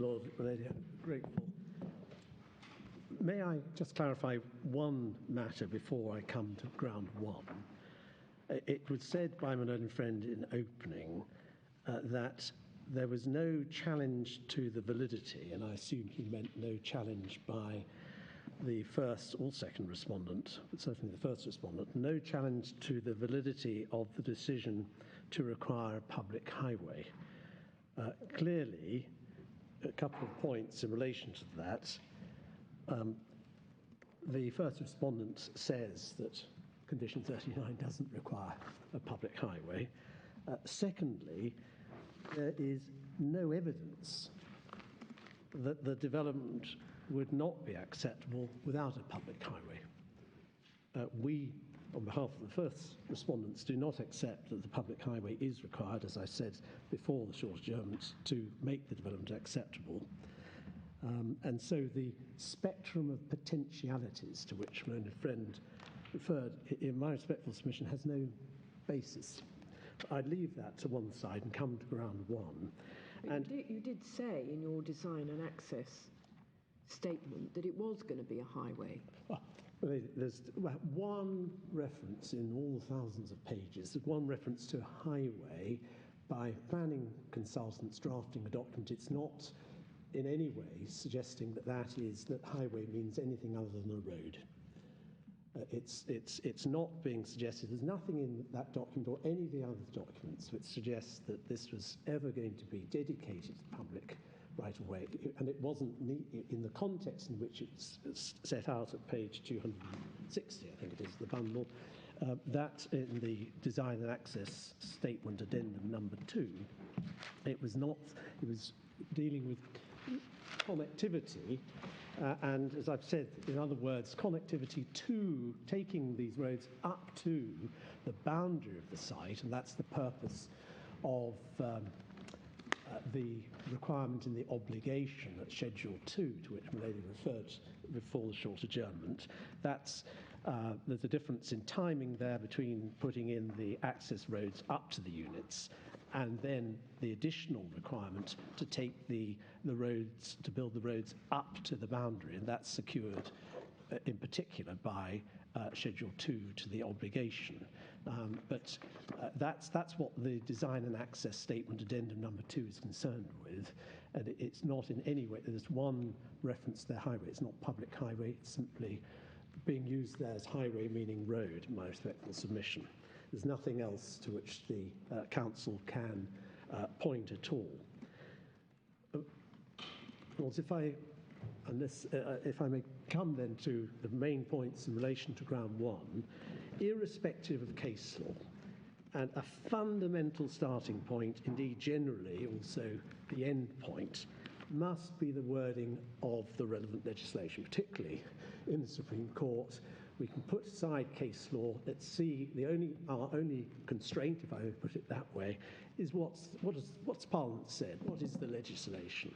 Lord Lady, grateful. May I just clarify one matter before I come to ground one? It was said by my learned friend in opening that there was no challenge to the validity, and I assume he meant no challenge by the first or second respondent, but certainly the first respondent, no challenge to the validity of the decision to require a public highway. Clearly, a couple of points in relation to that. The first respondent says that Condition 39 doesn't require a public highway. Secondly, there is no evidence that the development would not be acceptable without a public highway. We, on behalf of the first respondents, do not accept that the public highway is required, as I said before the short adjournment, to make the development acceptable. And so the spectrum of potentialities to which my learned friend referred, in my respectful submission, has no basis. I'd leave that to one side and come to ground one. And you did say in your design and access statement that it was going to be a highway. There's one reference in all the thousands of pages. There's one reference to a highway by planning consultants drafting a document. It's not in any way suggesting that that highway means anything other than a road. It's not being suggested. There's nothing in that document or any of the other documents which suggests that this was ever going to be dedicated to public right of way, and it wasn't in the context in which it's set out at page 260, I think it is, the bundle. That in the design and access statement addendum number 2, it was not. It was dealing with connectivity, and as I've said, in other words, connectivity to taking these roads up to the boundary of the site, and that's the purpose of the requirement in the obligation at Schedule 2, to which my lady referred before the short adjournment. There's a difference in timing there between putting in the access roads up to the units and then the additional requirement to take the roads, to build the roads up to the boundary, and that's secured in particular by Schedule 2 to the obligation. But that's what the design and access statement addendum number 2 is concerned with, and it's not in any way. There's one reference to the highway. It's not public highway. It's simply being used there as highway, meaning road, in my respectful submission. There's nothing else to which the council can point at all. If I may come then to the main points in relation to ground one, irrespective of case law, and a fundamental starting point, indeed generally also the end point, must be the wording of the relevant legislation, particularly in the Supreme Court. We can put aside case law. Let's see, our only constraint, if I may put it that way, is what's Parliament said, what is the legislation.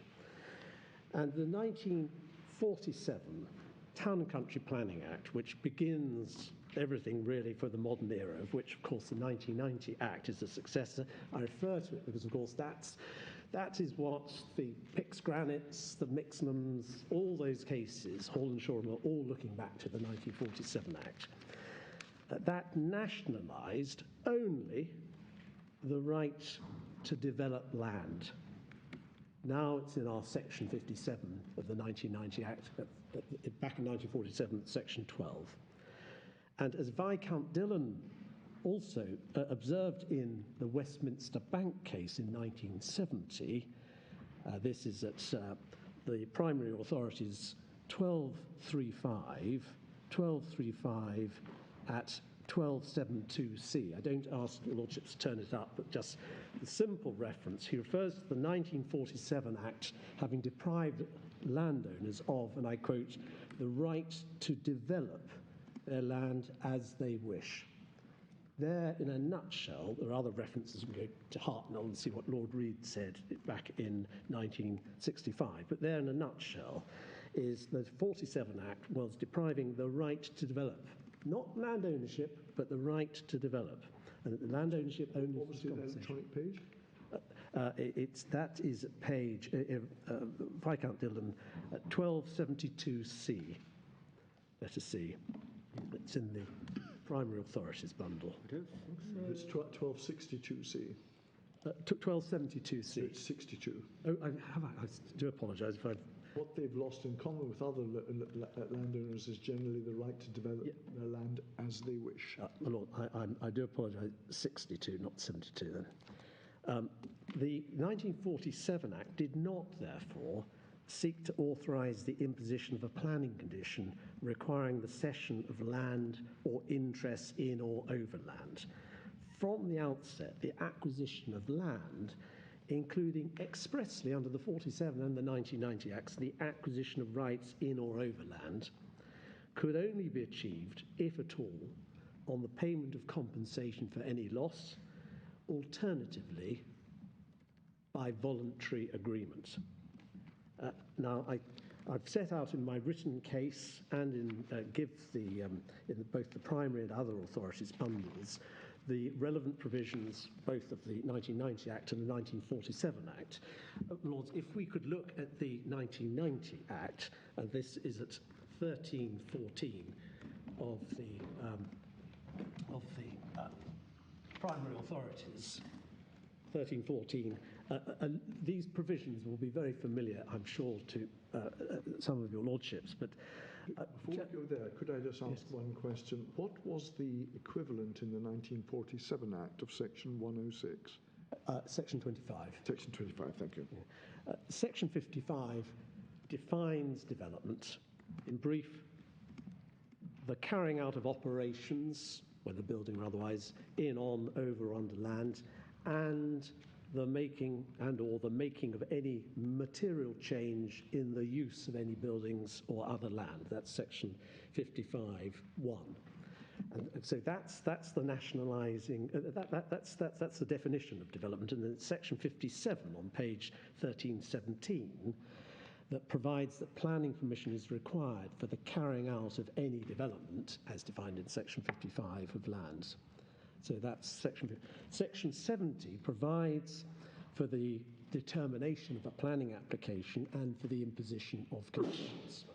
And the 1947 Town and Country Planning Act, which begins everything really for the modern era, of which, of course, the 1990 Act is the successor. I refer to it because, of course, that is what the Pix Granits, the Mixnums, all those cases, Hall and Shoreham, are all looking back to the 1947 Act. That nationalised only the right to develop land. Now it's in our Section 57 of the 1990 Act, back in 1947, Section 12. And as Viscount Dillon also observed in the Westminster Bank case in 1970, this is at the primary authorities 1235 at 1272C. I don't ask your lordship to turn it up, but just the simple reference. He refers to the 1947 Act having deprived landowners of, and I quote, the right to develop their land as they wish. There, in a nutshell, there are other references. We go to Hartnell and see what Lord Reed said back in 1965. But there, in a nutshell, is the 47 Act was depriving the right to develop. Not land ownership, but the right to develop. And land ownership only... What was the electronic page? That is at page, Viscount Dillon, 1272C, letter C. It's in the Primary Authorities bundle. I don't think so. It's 1262C. 1272C. It's 62. Oh, I do apologise if I've... What they've lost in common with other landowners is generally the right to develop their land as they wish. My Lord, I do apologise. 62, not 72 then. The 1947 Act did not, therefore, seek to authorise the imposition of a planning condition requiring the cession of land or interests in or over land. From the outset, the acquisition of land, including expressly under the 47 and the 1990 Acts, the acquisition of rights in or over land, could only be achieved, if at all, on the payment of compensation for any loss, alternatively, by voluntary agreement. Now, I've set out in my written case and in both the primary and other authorities bundles the relevant provisions both of the 1990 Act and the 1947 Act. Lords, if we could look at the 1990 Act, and this is at 1314 of the primary authorities, 1314. These provisions will be very familiar, I'm sure, to some of your lordships. But before we go there, could I just ask one question? What was the equivalent in the 1947 Act of Section 106? Section 25. Section 25, thank you. Section 55 defines development. In brief, the carrying out of operations, whether building or otherwise, in, on, over, or under land, and the making or the making of any material change in the use of any buildings or other land. That's section 55(1). And so that's the nationalising. That's the definition of development. And then section 57 on page 1317 that provides that planning permission is required for the carrying out of any development as defined in section 55 of lands. So that's section 50. Section 70 provides for the determination of a planning application and for the imposition of conditions.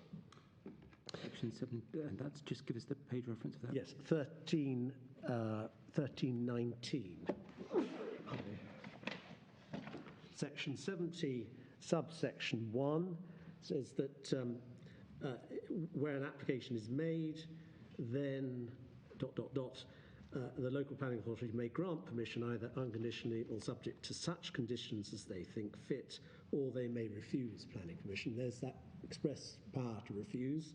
Section 7, and that's just give us the page reference of that. Yes, 1319. Section 70, subsection 1, says that where an application is made, then ... the local planning authority may grant permission either unconditionally or subject to such conditions as they think fit, or they may refuse planning permission. There's that express power to refuse.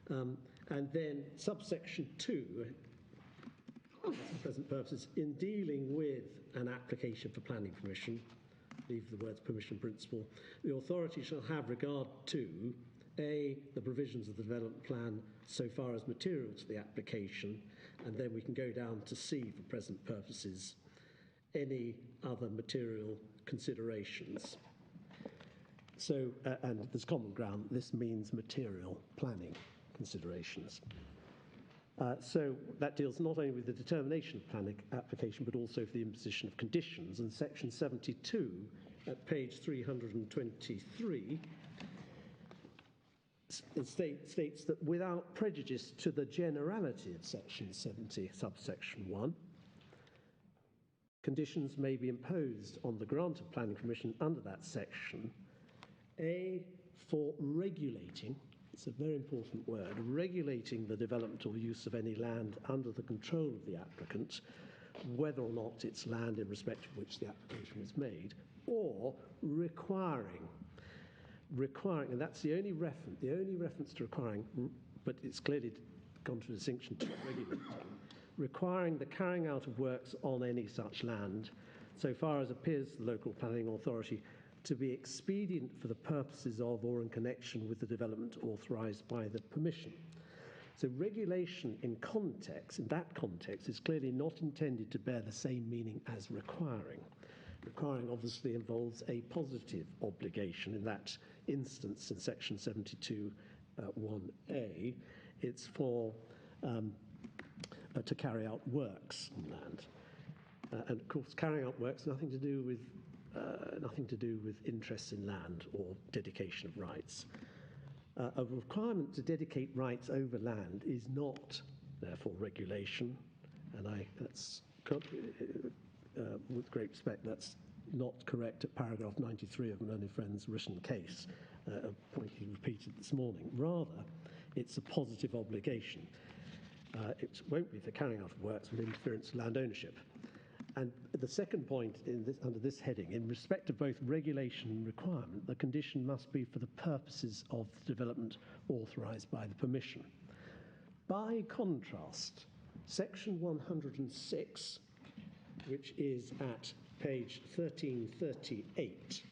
And then subsection 2, for present purposes, in dealing with an application for planning permission, leave the words permission principle, the authority shall have regard to A, the provisions of the development plan so far as material to the application, and then we can go down to C, for present purposes, any other material considerations. So, and there's common ground, this means material planning considerations. So that deals not only with the determination of planning application, but also for the imposition of conditions. And section 72 at page 323 it states that without prejudice to the generality of section 70, subsection 1, conditions may be imposed on the grant of planning permission under that section, A, for regulating, it's a very important word, regulating the development or use of any land under the control of the applicant, whether or not it's land in respect of which the application was made, or requiring, and that's the only reference to requiring, but it's clearly gone to a distinction to regulating, requiring the carrying out of works on any such land, so far as appears to the local planning authority to be expedient for the purposes of or in connection with the development authorised by the permission. So regulation in that context, is clearly not intended to bear the same meaning as requiring. Requiring obviously involves a positive obligation. In that instance, in section 72, 1A, it's for to carry out works on land. And of course, carrying out works nothing to do with nothing to do with interests in land or dedication of rights. A requirement to dedicate rights over land is not, therefore, regulation, and with great respect, that's not correct at paragraph 93 of my learned friend's written case, a point he repeated this morning. Rather, it's a positive obligation. It won't be the carrying out of works with interference with land ownership. And the second point under this heading, in respect of both regulation and requirement, the condition must be for the purposes of the development authorised by the permission. By contrast, section 106, which is at page 1338,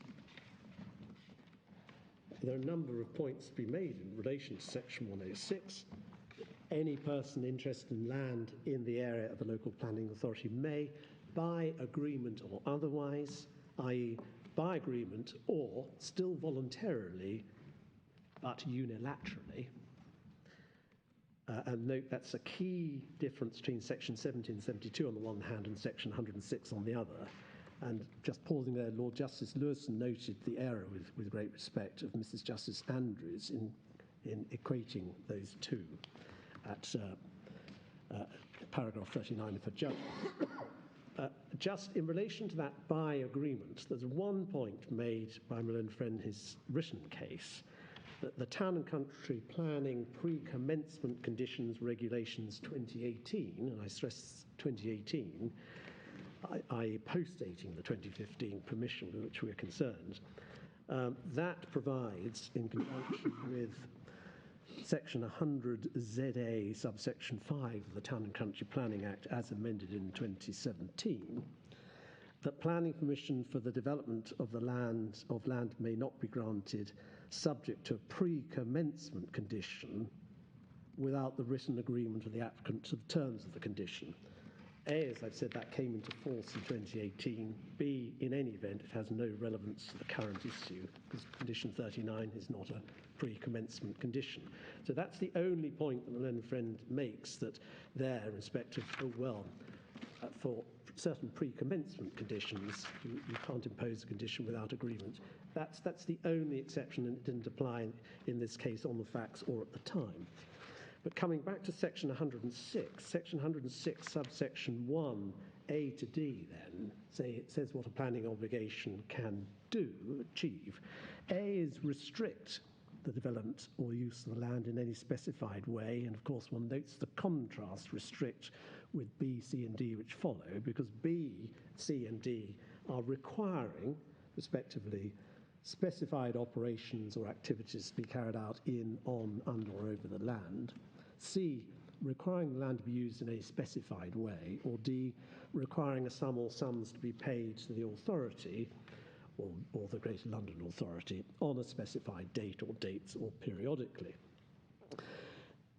there are a number of points to be made in relation to section 106. Any person interested in land in the area of a local planning authority may, by agreement or otherwise, i.e. by agreement or still voluntarily but unilaterally, and note that's a key difference between section 70 and 72 on the one hand and section 106 on the other. And just pausing there, Lord Justice Lewison noted the error, with great respect, of Mrs. Justice Andrews in equating those two at paragraph 39 of her judgment. Just in relation to that by agreement, there's one point made by my learned friend in his written case, that the Town and Country Planning Pre-Commencement Conditions Regulations 2018, and I stress 2018, i.e. post-dating the 2015 permission with which we're concerned, that provides, in conjunction with section 100 ZA subsection 5 of the Town and Country Planning Act as amended in 2017, that planning permission for the development of land may not be granted subject to a pre-commencement condition without the written agreement of the applicant to the terms of the condition. A, as I've said, that came into force in 2018. B, in any event, it has no relevance to the current issue because condition 39 is not a pre-commencement condition. So that's the only point that my learned friend makes, that there, in respect of, for certain pre-commencement conditions, you can't impose a condition without agreement. That's the only exception, and it didn't apply in this case on the facts or at the time. But coming back to section 106, section 106 subsection 1, A to D then, it says what a planning obligation can achieve. A is restrict the development or use of the land in any specified way, and of course one notes the contrast, restrict, with B, C and D which follow, because B, C and D are requiring, respectively, specified operations or activities to be carried out in, on, under or over the land. C, requiring the land to be used in a specified way, or D, requiring a sum or sums to be paid to the authority or the Greater London Authority on a specified date or dates or periodically.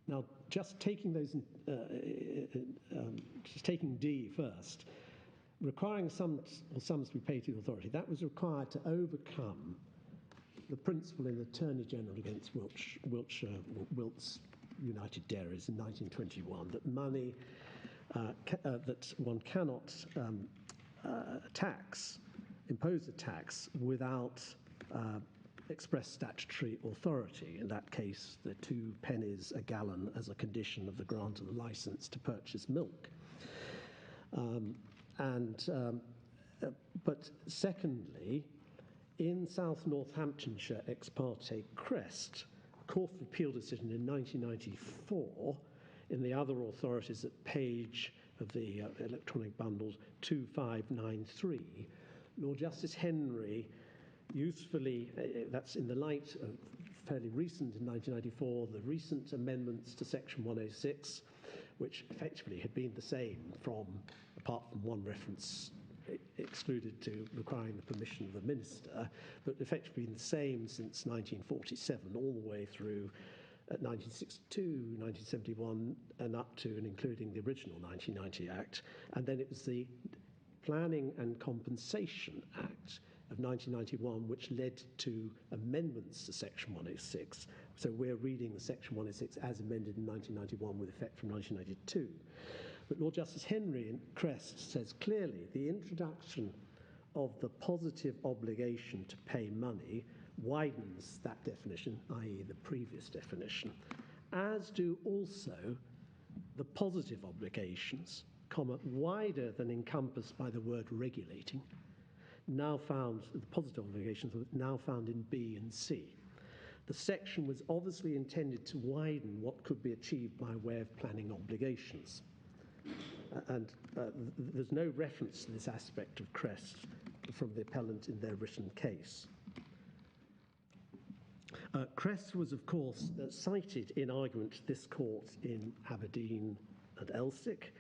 Now, just taking D first, requiring sums or sums to be paid to the authority, that was required to overcome the principle in the Attorney General against Wilts United Dairies in 1921 that money, that one cannot impose a tax without express statutory authority. In that case, the 2 pennies a gallon as a condition of the grant of the licence to purchase milk. But secondly, in South Northamptonshire ex parte Crest, Court of Appeal decision in 1994, in the other authorities at page of the electronic bundle 2593, Lord Justice Henry usefully, that's in the light of fairly recent in 1994, the recent amendments to section 106, which effectively had been the same apart from one reference excluded to requiring the permission of the minister, but effectively been the same since 1947, all the way through 1962, 1971, and up to and including the original 1990 Act. And then it was the Planning and Compensation Act of 1991, which led to amendments to Section 106. So we're reading the Section 106 as amended in 1991 with effect from 1992. But Lord Justice Henry in Crest says clearly the introduction of the positive obligation to pay money widens that definition, i.e. the previous definition, as do also the positive obligations, wider than encompassed by the word regulating, now found, the positive obligations now found in B and C. The section was obviously intended to widen what could be achieved by way of planning obligations. There's no reference to this aspect of Crest from the appellant in their written case. Crest was, of course, cited in argument to this court in Aberdeen and Elsick.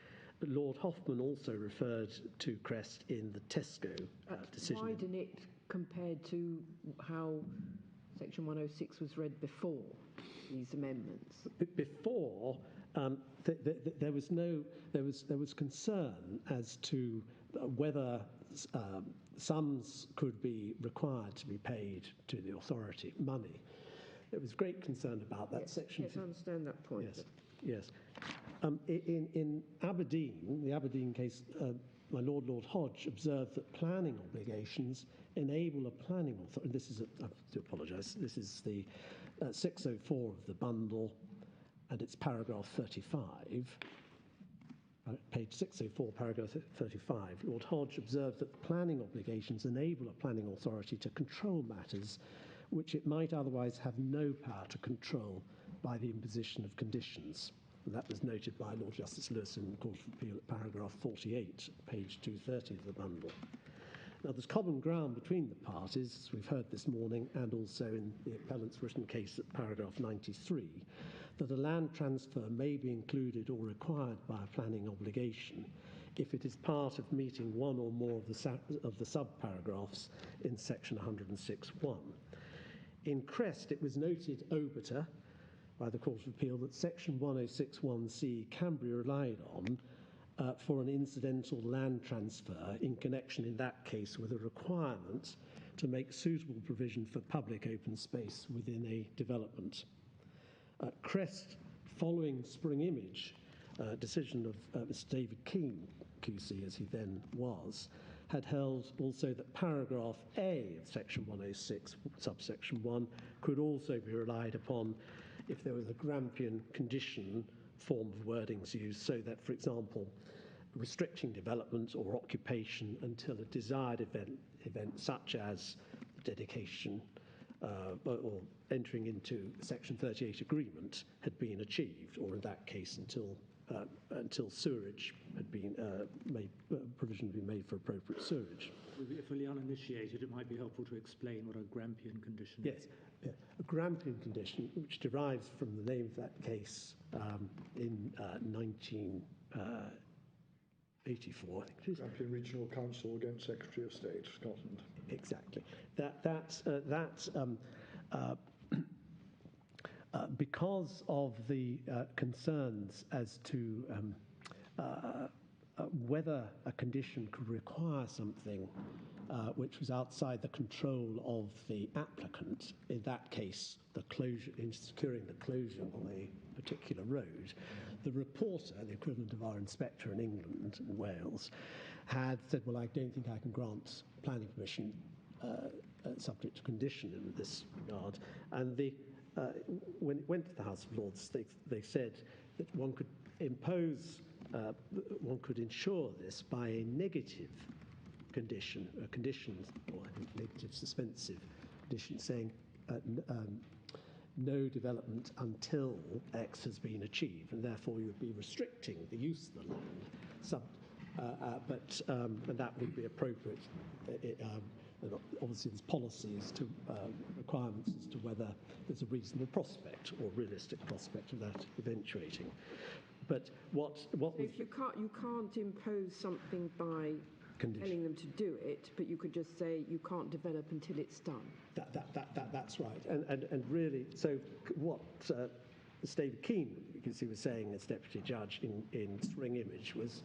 Lord Hoffman also referred to Crest in the Tesco decision. Widen it compared to how Section 106 was read before these amendments? Before, there was concern as to whether sums could be required to be paid to the authority, money. There was great concern about that section. Yes, I understand that point. Yes. In Aberdeen, the Aberdeen case, my Lord Hodge observed that planning obligations enable a planning authority. This is, I do apologise, this is the 604 of the bundle, and it's paragraph 35. Page 604, paragraph 35. Lord Hodge observed that planning obligations enable a planning authority to control matters which it might otherwise have no power to control by the imposition of conditions. And that was noted by Lord Justice Lewis in the Court of Appeal at paragraph 48, page 230 of the bundle. Now, there's common ground between the parties, as we've heard this morning, and also in the appellant's written case at paragraph 93, that a land transfer may be included or required by a planning obligation if it is part of meeting one or more of the sub-paragraphs in section 106.1. In Crest, it was noted obiter by the Court of Appeal that section 106.1c can be relied on for an incidental land transfer in connection, in that case, with a requirement to make suitable provision for public open space within a development. Crest, following Spring Image, decision of Mr. David Keane, QC as he then was, had held also that paragraph A of section 106, subsection 1, could also be relied upon if there was a Grampian condition form of wordings used, so that, for example, restricting development or occupation until a desired event such as dedication or entering into Section 38 agreement had been achieved, or in that case until sewerage had been provision had been made for appropriate sewerage. For the uninitiated, it might be helpful to explain what a Grampian condition is. Yes, a Grampian condition, which derives from the name of that case in 1984, I think it is. Grampian Regional Council against Secretary of State, Scotland. Exactly. Because of the concerns as to whether a condition could require something which was outside the control of the applicant, in that case, the closure, in securing the closure of a particular road, the reporter, the equivalent of our inspector in England and Wales, had said, well, I don't think I can grant planning permission subject to condition in this regard. And when it went to the House of Lords, they said that one could impose, one could ensure this by a negative condition, a condition, or I think negative suspensive condition, saying no development until X has been achieved, and therefore you would be restricting the use of the land. And that would be appropriate. Obviously, there's policies to requirements as to whether there's a reasonable prospect or realistic prospect of that eventuating. But what so if you can't impose something by telling them to do it, but you could just say you can't develop until it's done. That's right. And really, so what David Keane, because he was saying as Deputy Judge in Spring Image, was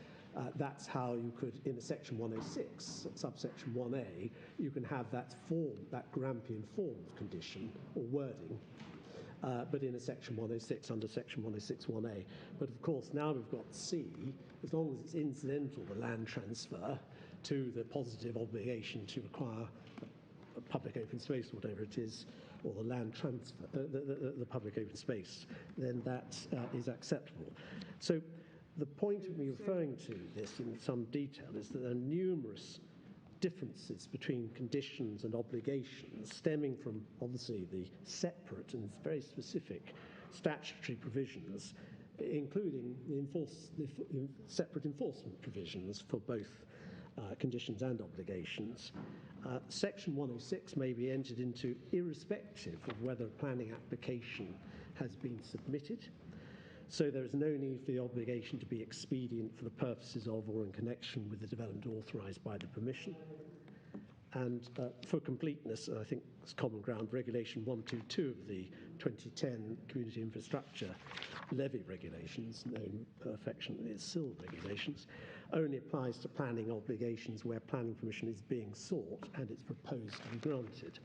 that's how you could, in a Section 106, subsection 1A, you can have that form, that Grampian form of condition or wording, but in a Section 106, under Section 106.1A. But of course, now we've got C, as long as it's incidental, the land transfer, to the positive obligation to require a public open space, whatever it is, or the land transfer, the public open space, then that is acceptable. So the point of me referring to this in some detail is that there are numerous differences between conditions and obligations stemming from, obviously, the separate and very specific statutory provisions, including the separate enforcement provisions for both conditions and obligations. Section 106 may be entered into irrespective of whether a planning application has been submitted. So there is no need for the obligation to be expedient for the purposes of or in connection with the development authorised by the permission. And for completeness, I think it's common ground, Regulation 122 of the 2010 Community Infrastructure Levy Regulations, known affectionately as SIL regulations, only applies to planning obligations where planning permission is being sought and it's proposed to be granted.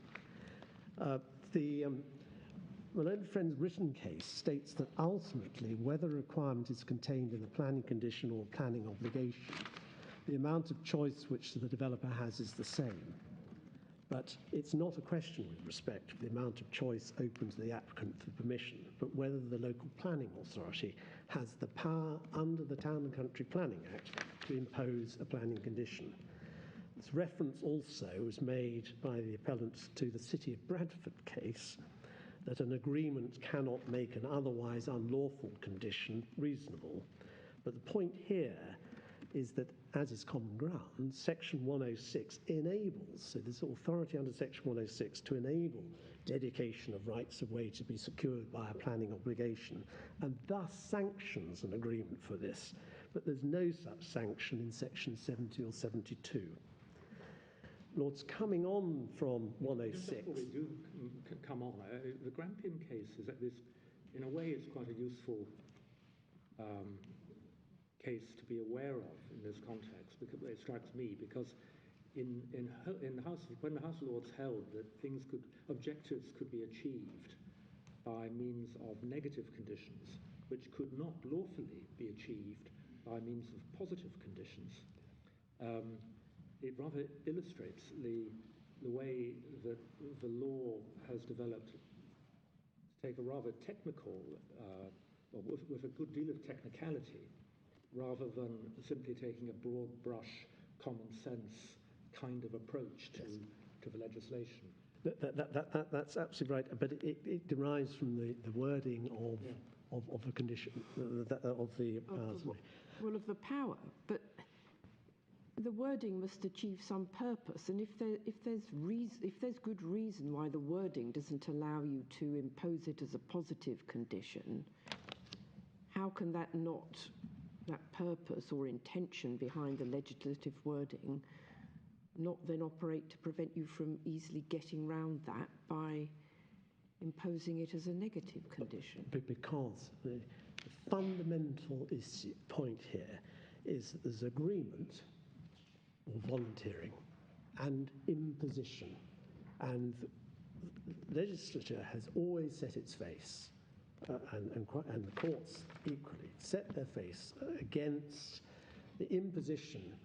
My learned friend's written case states that ultimately, whether a requirement is contained in a planning condition or planning obligation, the amount of choice which the developer has is the same. But it's not a question with respect to the amount of choice open to the applicant for permission, but whether the local planning authority has the power under the Town and Country Planning Act to impose a planning condition. This reference also was made by the appellant to the City of Bradford case, that an agreement cannot make an otherwise unlawful condition reasonable. But the point here is that, as is common ground, Section 106 enables, so there's authority under Section 106 to enable dedication of rights of way to be secured by a planning obligation, and thus sanctions an agreement for this. But there's no such sanction in Section 70 or 72. Lords, coming on from 106. Just before we do come on, the Grampian case is that this, in a way, it's quite a useful case to be aware of in this context, because it strikes me, because in the House, when the House of Lords held that objectives could be achieved by means of negative conditions, which could not lawfully be achieved by means of positive conditions, it rather illustrates the way that the law has developed to take a rather technical, or with a good deal of technicality, rather than simply taking a broad brush, common sense kind of approach to the legislation. That's absolutely right, but it derives from the wording of the condition, of the power, but the wording must achieve some purpose, and if there's good reason why the wording doesn't allow you to impose it as a positive condition, how can that purpose or intention behind the legislative wording not then operate to prevent you from easily getting round that by imposing it as a negative condition? Because the fundamental point here is that there's agreement or volunteering and imposition, and the legislature has always set its face, and the courts equally set their face against the imposition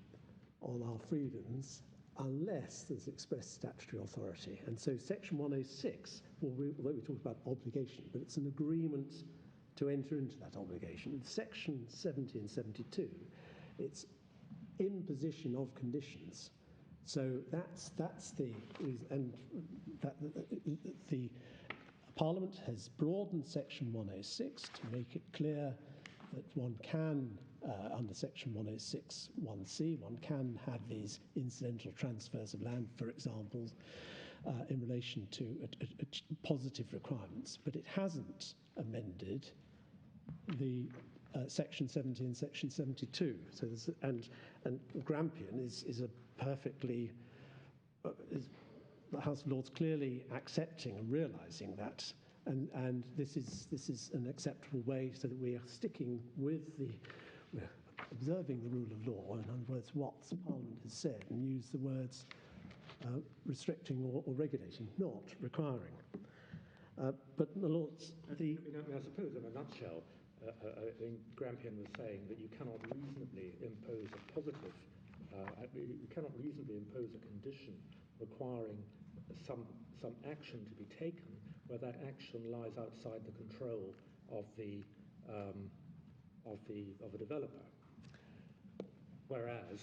on our freedoms unless there's express statutory authority. And so Section 106, although we talk about obligation, but it's an agreement to enter into that obligation. In Section 70 and 72, it's imposition of conditions. So that's the reason, and the Parliament has broadened Section 106 to make it clear that one can, under Section 106 1C, one can have these incidental transfers of land, for example, in relation to positive requirements, but it hasn't amended the Section 70 and Section 72. So there's, and Grampian is a perfectly, the House of Lords clearly accepting and realising that, and this is an acceptable way, so that we are sticking with we're observing the rule of law, in other words, what the Parliament has said, and use the words restricting or regulating, not requiring. But the Lords, I suppose in a nutshell, I think Grampian was saying that you cannot reasonably impose a positive You cannot reasonably impose a condition requiring some action to be taken where that action lies outside the control of the developer. Whereas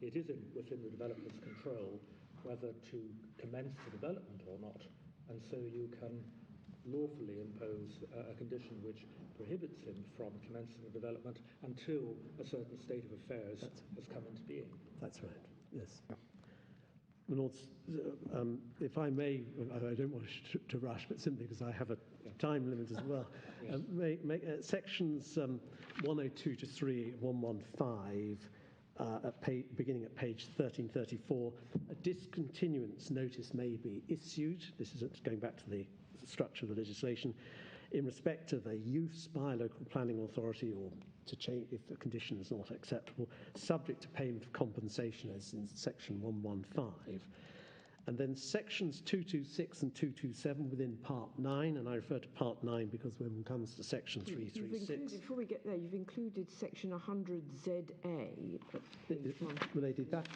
it is within the developer's control whether to commence the development or not, and so you can lawfully impose a condition which prohibits him from commencing the development until a certain state of affairs has come into being. That's right, yes. If I may, I don't want to rush, but simply because I have a time limit as well, yes. Sections 102 to 115, beginning at page 1334, a discontinuance notice may be issued. This is going back to the structure of the legislation in respect of a use by a local planning authority or to change if the condition is not acceptable, subject to payment of compensation as in section 115. And then sections 226 and 227 within part 9, and I refer to part 9 because when it comes to section 336... Before we get there, you've included section 100ZA. Related that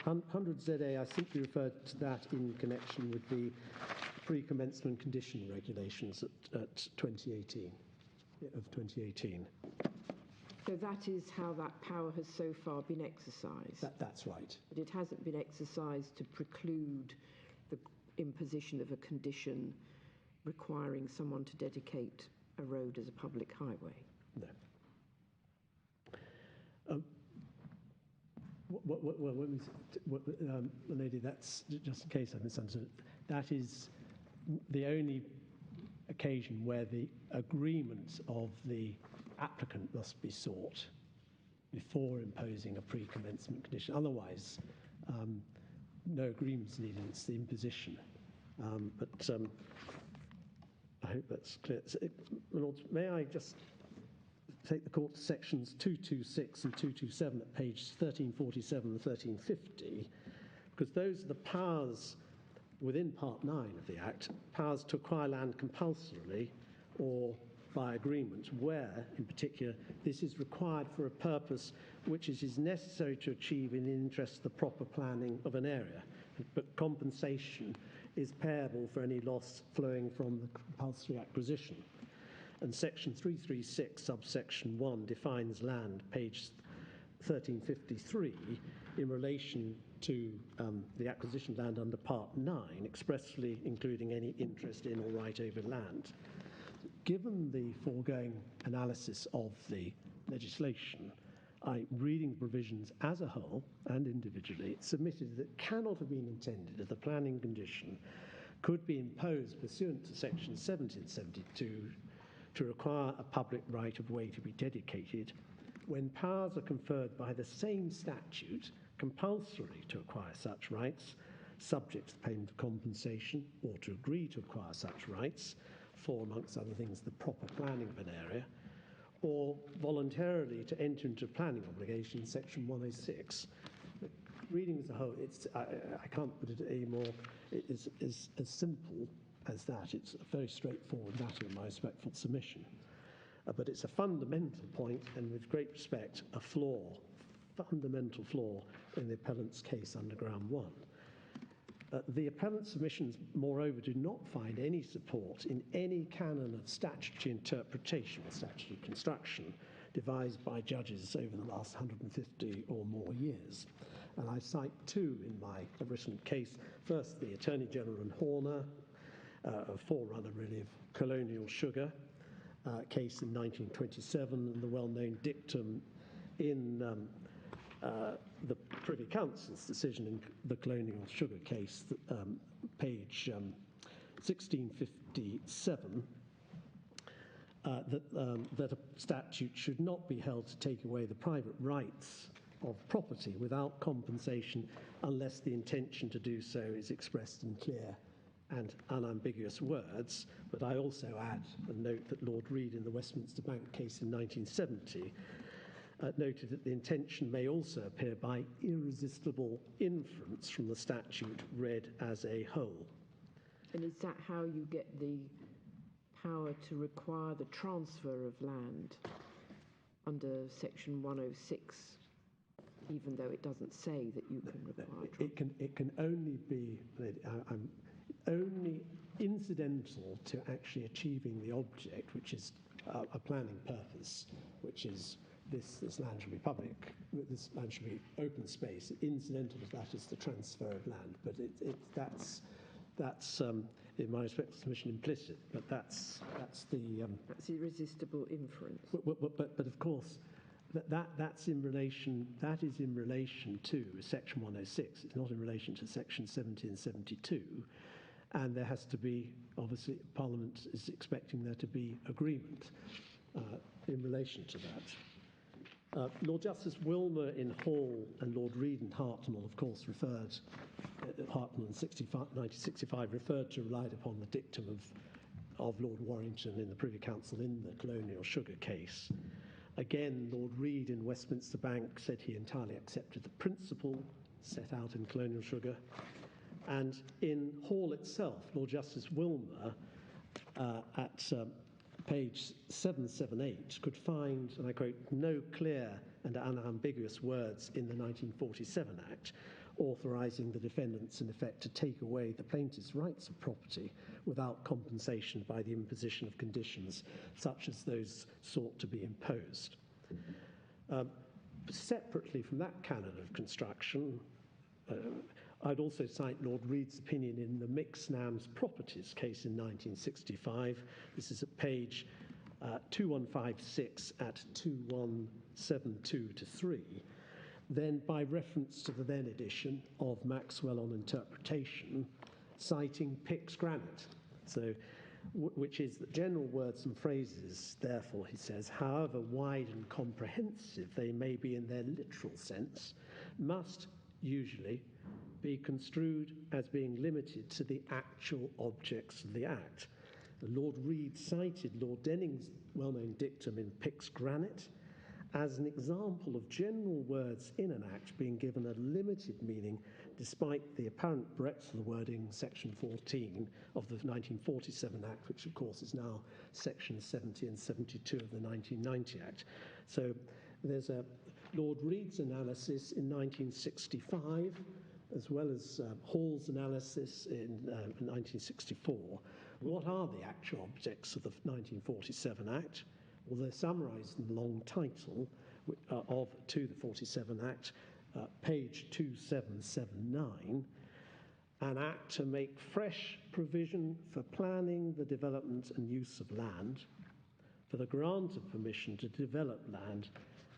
100ZA, I simply referred to that in connection with the pre-commencement condition regulations at 2018, of 2018. So that is how that power has so far been exercised? That's right. But it hasn't been exercised to preclude the imposition of a condition requiring someone to dedicate a road as a public highway? No. Lady, that's just in case I misunderstood. That is the only occasion where the agreement of the applicant must be sought before imposing a pre-commencement condition. Otherwise, no agreement's needed. It's the imposition. I hope that's clear. May I just take the court to sections 226 and 227 at page 1347 and 1350, because those are the powers within Part 9 of the Act, powers to acquire land compulsorily or by agreement, where, in particular, this is required for a purpose which it is necessary to achieve in the interest of the proper planning of an area, but compensation is payable for any loss flowing from the compulsory acquisition. And section 336, subsection 1, defines land, page 1353, in relation to the acquisition of land under Part 9, expressly including any interest in or right over land. Given the foregoing analysis of the legislation, reading the provisions as a whole and individually, it submitted that it cannot have been intended that the planning condition could be imposed pursuant to section 1772 to require a public right-of-way to be dedicated when powers are conferred by the same statute compulsory to acquire such rights, subject to the payment of compensation, or to agree to acquire such rights for, amongst other things, the proper planning of an area, or voluntarily to enter into planning obligation, section 106. Reading as a whole, I can't put it any more, it is as simple as that. It's a very straightforward matter in my respectful submission. But it's a fundamental point, and with great respect, a fundamental flaw in the appellant's case under ground 1. The appellant's submissions, moreover, do not find any support in any canon of statutory interpretation or statutory construction devised by judges over the last 150 or more years. And I cite two in my written case. First, the Attorney General and Horner, a forerunner really of colonial sugar, case in 1927, and the well-known dictum in the Privy Council's decision in the colonial sugar case, page 1657, that a statute should not be held to take away the private rights of property without compensation unless the intention to do so is expressed in clear and unambiguous words. But I also add a note that Lord Reed in the Westminster Bank case in 1970 noted that the intention may also appear by irresistible inference from the statute read as a whole. And is that how you get the power to require the transfer of land under section 106 even though it doesn't say that you can require transfer. It can only be only incidental to actually achieving the object, which is a planning purpose, which is this land should be public, this land should be open space. Incidental to that is the transfer of land, but that's in my respect, submission implicit. But that's irresistible inference. But of course, that is in relation to Section 106. It's not in relation to Section 70 and 72. And there has to be, obviously, Parliament is expecting there to be agreement in relation to that. Lord Justice Wilmer in Hall and Lord Reid and Hartnell, of course, Hartnell in 1965 relied upon the dictum of Lord Warrington in the Privy Council in the colonial sugar case. Again, Lord Reid in Westminster Bank said he entirely accepted the principle set out in colonial sugar. And in Hall itself, Lord Justice Wilmer, at page 778, could find, and I quote, no clear and unambiguous words in the 1947 Act authorising the defendants, in effect, to take away the plaintiff's rights of property without compensation by the imposition of conditions such as those sought to be imposed. Separately from that canon of construction, I'd also cite Lord Reid's opinion in the Mixnams Properties case in 1965. This is at page 2156 at 2172-3. Then, by reference to the then edition of Maxwell on Interpretation, citing Pick's Granite. So, which is that general words and phrases, therefore, he says, however wide and comprehensive they may be in their literal sense, must usually be construed as being limited to the actual objects of the Act. Lord Reid cited Lord Denning's well-known dictum in Pick's Granite as an example of general words in an Act being given a limited meaning despite the apparent breadth of the wording, Section 14 of the 1947 Act, which of course is now Section 70 and 72 of the 1990 Act. So there's a Lord Reid's analysis in 1965, as well as Hall's analysis in 1964. What are the actual objects of the 1947 Act? Well, they're summarised in the long title to the 47 Act, page 2779, an act to make fresh provision for planning, the development and use of land, for the grant of permission to develop land,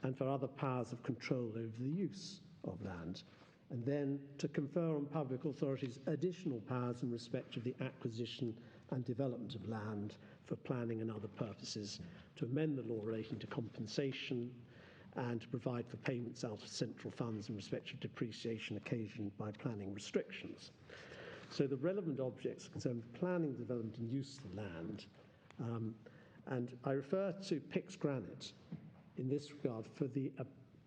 and for other powers of control over the use of land, and then to confer on public authorities additional powers in respect of the acquisition and development of land for planning and other purposes, to amend the law relating to compensation, and to provide for payments out of central funds in respect of depreciation occasioned by planning restrictions. So the relevant objects concern planning, development and use of the land. And I refer to Pick's Granite in this regard for the,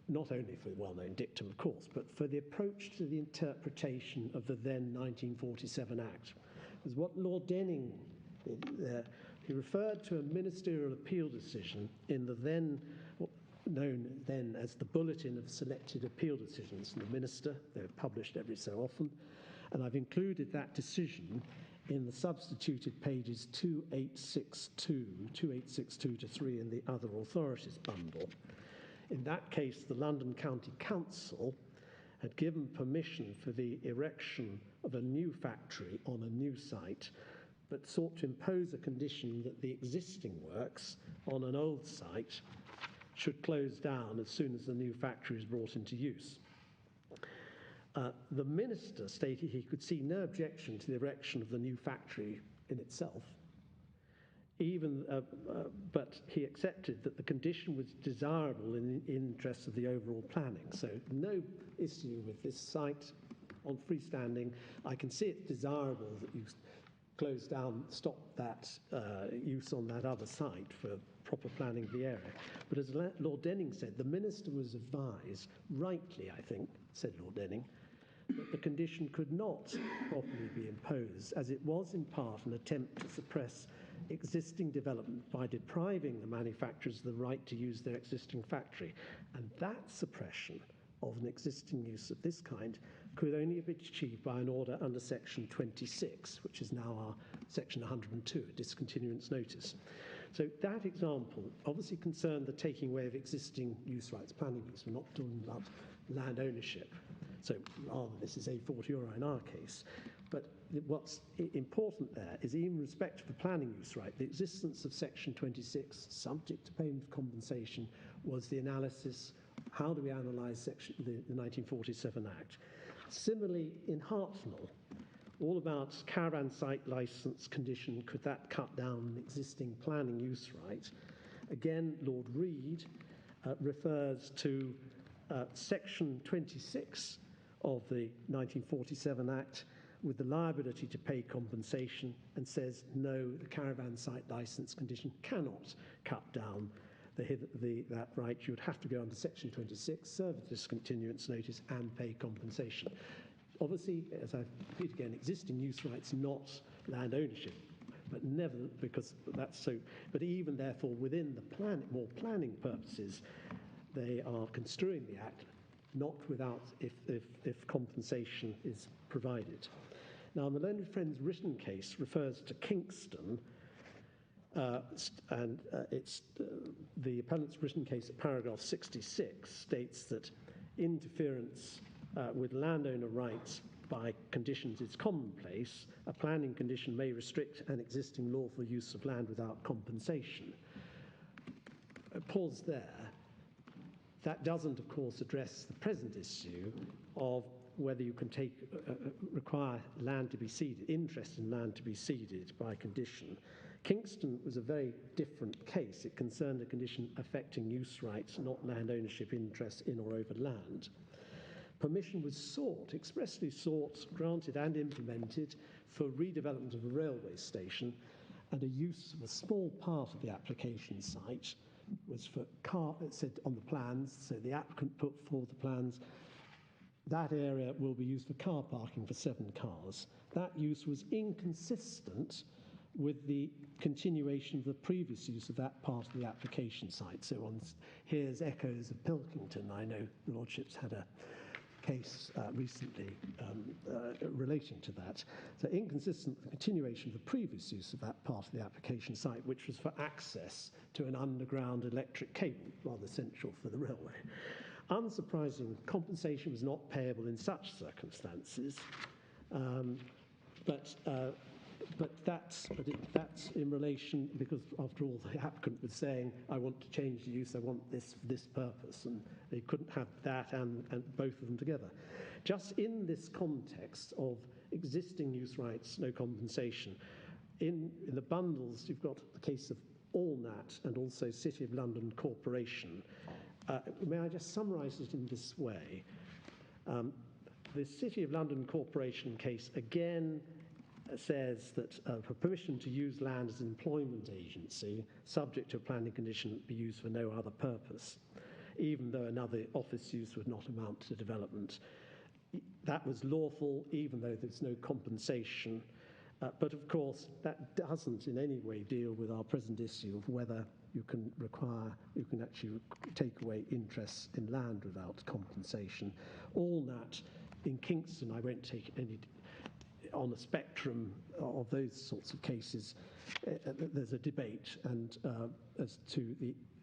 not only for the well-known dictum, of course, but for the approach to the interpretation of the then 1947 Act. Because what Lord Denning did there, he referred to a ministerial appeal decision in the then, known then as the Bulletin of Selected Appeal Decisions from the Minister. They're published every so often. And I've included that decision in the substituted pages 2862-3 in the Other Authorities bundle. In that case, the London County Council had given permission for the erection of a new factory on a new site, but sought to impose a condition that the existing works on an old site should close down as soon as the new factory is brought into use. The minister stated he could see no objection to the erection of the new factory in itself, but he accepted that the condition was desirable in the interest of the overall planning. So no issue with this site on freestanding. I can see it's desirable that you close down, stop that use on that other site for proper planning of the area. But as Lord Denning said, the minister was advised, rightly I think, said Lord Denning, that the condition could not properly be imposed, as it was in part an attempt to suppress existing development by depriving the manufacturers of the right to use their existing factory. And that suppression of an existing use of this kind could only be achieved by an order under Section 26, which is now our Section 102, a discontinuance notice. So that example obviously concerned the taking away of existing use rights, planning use. We're not talking about land ownership. So rather, this is a fortiori in our case. But what's important there is, even in respect of the planning use right, the existence of Section 26, subject to payment of compensation, was the analysis, how do we analyse the 1947 Act? Similarly, in Hartnell, all about caravan site licence condition, could that cut down an existing planning use right? Again, Lord Reid refers to Section 26 of the 1947 Act with the liability to pay compensation, and says, no, the caravan site licence condition cannot cut down that right. You would have to go under Section 26, serve a discontinuance notice, and pay compensation. Obviously, as I repeat again, existing use rights, not land ownership, but never, because that's so. But even therefore, within the more planning purposes, they are construing the Act not without if compensation is provided. Now, the learned friend's written case refers to Kingston, and it's the appellant's written case at paragraph 66 states that interference with landowner rights by conditions is commonplace. A planning condition may restrict an existing lawful use of land without compensation. Pause there. That doesn't, of course, address the present issue of whether you can require land to be ceded, interest in land to be ceded by condition. Kingston was a very different case. It concerned a condition affecting use rights, not land ownership interests in or over land. Permission was sought, expressly sought, granted and implemented for redevelopment of a railway station, and a use of a small part of the application site was for it said on the plans, so the applicant put forward the plans, that area will be used for car parking for 7 cars. That use was inconsistent with the continuation of the previous use of that part of the application site. So here's echoes of Pilkington. I know the Lordships had a case recently relating to that. So inconsistent with the continuation of the previous use of that part of the application site, which was for access to an underground electric cable, rather essential for the railway. Unsurprising, compensation was not payable in such circumstances, but that's in relation, because after all, the applicant was saying, I want to change the use, I want this for this purpose, and they couldn't have that and both of them together. Just in this context of existing use rights, no compensation, in the bundles, you've got the case of Allnat and also City of London Corporation. May I just summarise it in this way? The City of London Corporation case again says that for permission to use land as an employment agency, subject to a planning condition, be used for no other purpose, even though another office use would not amount to development. That was lawful, even though there's no compensation. But of course, that doesn't in any way deal with our present issue of whether you can actually take away interests in land without compensation. Allnat in Kingston, I won't take any on a spectrum of those sorts of cases. There's a debate, and as to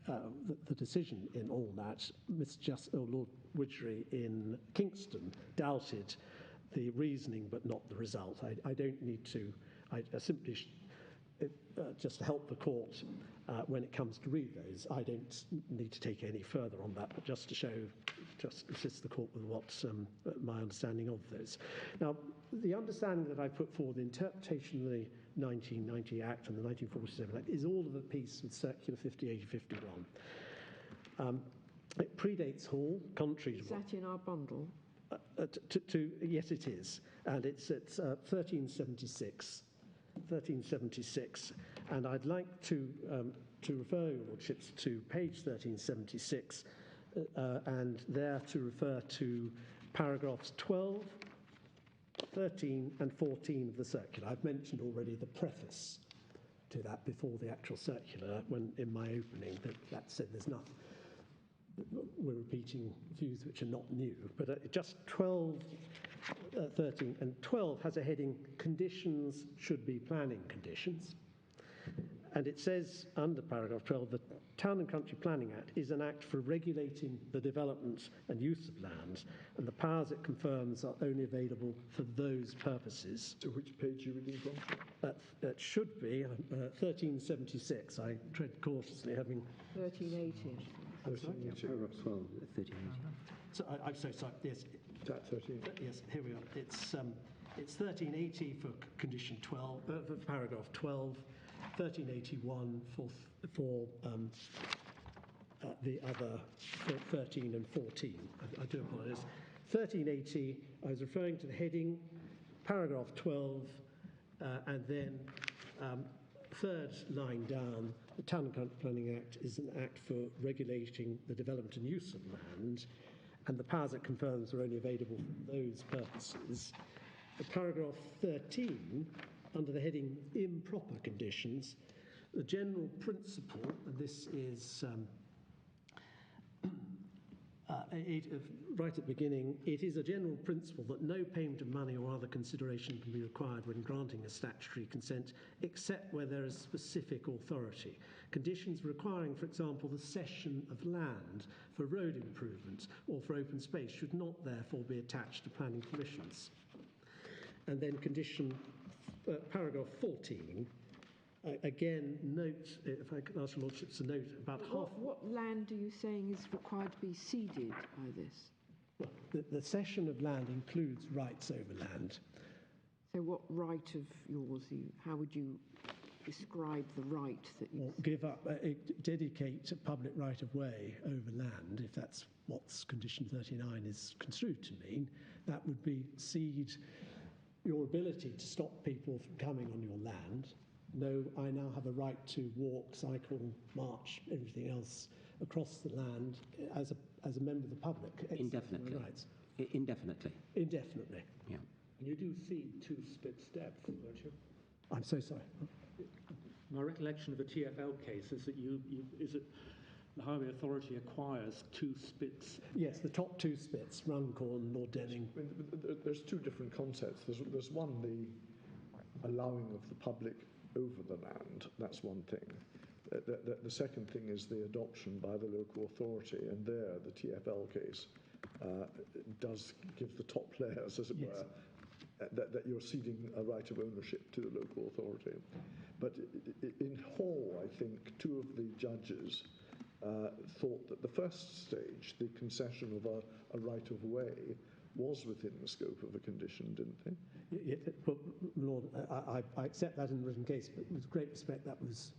the decision in Allnat, Lord Widgery in Kingston doubted the reasoning but not the result. I don't need to, I simply just to help the court when it comes to read those. I don't need to take any further on that, but just to show, just assist the court with what my understanding of those. Now, the understanding that I put forward, the interpretation of the 1990 Act and the 1947 Act is all of a piece with Circular 50/80/51. It predates Hall, contrary to Is that in our bundle? Yes, it is, and it's at 1376, and I'd like to refer your lordships to page 1376, and there to refer to paragraphs 12, 13, and 14 of the circular. I've mentioned already the preface to that before the actual circular, when in my opening that said there's nothing. we're repeating views which are not new, but just 12, 13 and 12 has a heading, conditions should be planning conditions. And it says under paragraph 12, the Town and Country Planning Act is an act for regulating the development and use of land, and the powers it confirms are only available for those purposes. So which page are you reading from? That should be 1376. I tread cautiously, having... 1380. Paragraph 12, 1380. So I'm so sorry. Yes. That 13. Yes. Here we are. It's 1380 for condition 12, for paragraph 12. 1381 for the other 13 and 14. I do apologise. 1380, I was referring to the heading, paragraph 12, and then third line down, the Town and Country Planning Act is an act for regulating the development and use of land, and the powers it confirms are only available for those purposes. Paragraph 13, under the heading improper conditions, the general principle, and this is right at the beginning, it is a general principle that no payment of money or other consideration can be required when granting a statutory consent, except where there is specific authority. Conditions requiring, for example, the cession of land for road improvement or for open space should not therefore be attached to planning permissions. And then paragraph 14, again, note, if I could ask your lordships a note about What land are you saying is required to be ceded by this? Well, the cession of land includes rights over land. So what right of yours, how would you describe the right that you... Or give up, dedicate a public right of way over land, if that's what condition 39 is construed to mean, that would be cede your ability to stop people from coming on your land. No, I now have a right to walk, cycle, march, everything else across the land as a member of the public. Indefinitely. Rights. Indefinitely. Indefinitely. Yeah. And you do see two splits depth, don't you? I'm so sorry. My recollection of the TfL case is that the Highway Authority acquires two spits. Yes, the top two spits, Runcorn, Lord Denning. There's two different concepts. There's one, the allowing of the public over the land. That's one thing. The second thing is the adoption by the local authority, and there the TfL case does give the top players, as it were, that you're ceding a right of ownership to the local authority. But in Hall, I think two of the judges thought that the first stage, the concession of a right of way, was within the scope of a condition, didn't they? Well, Lord, I accept that in the written case, but with great respect, that was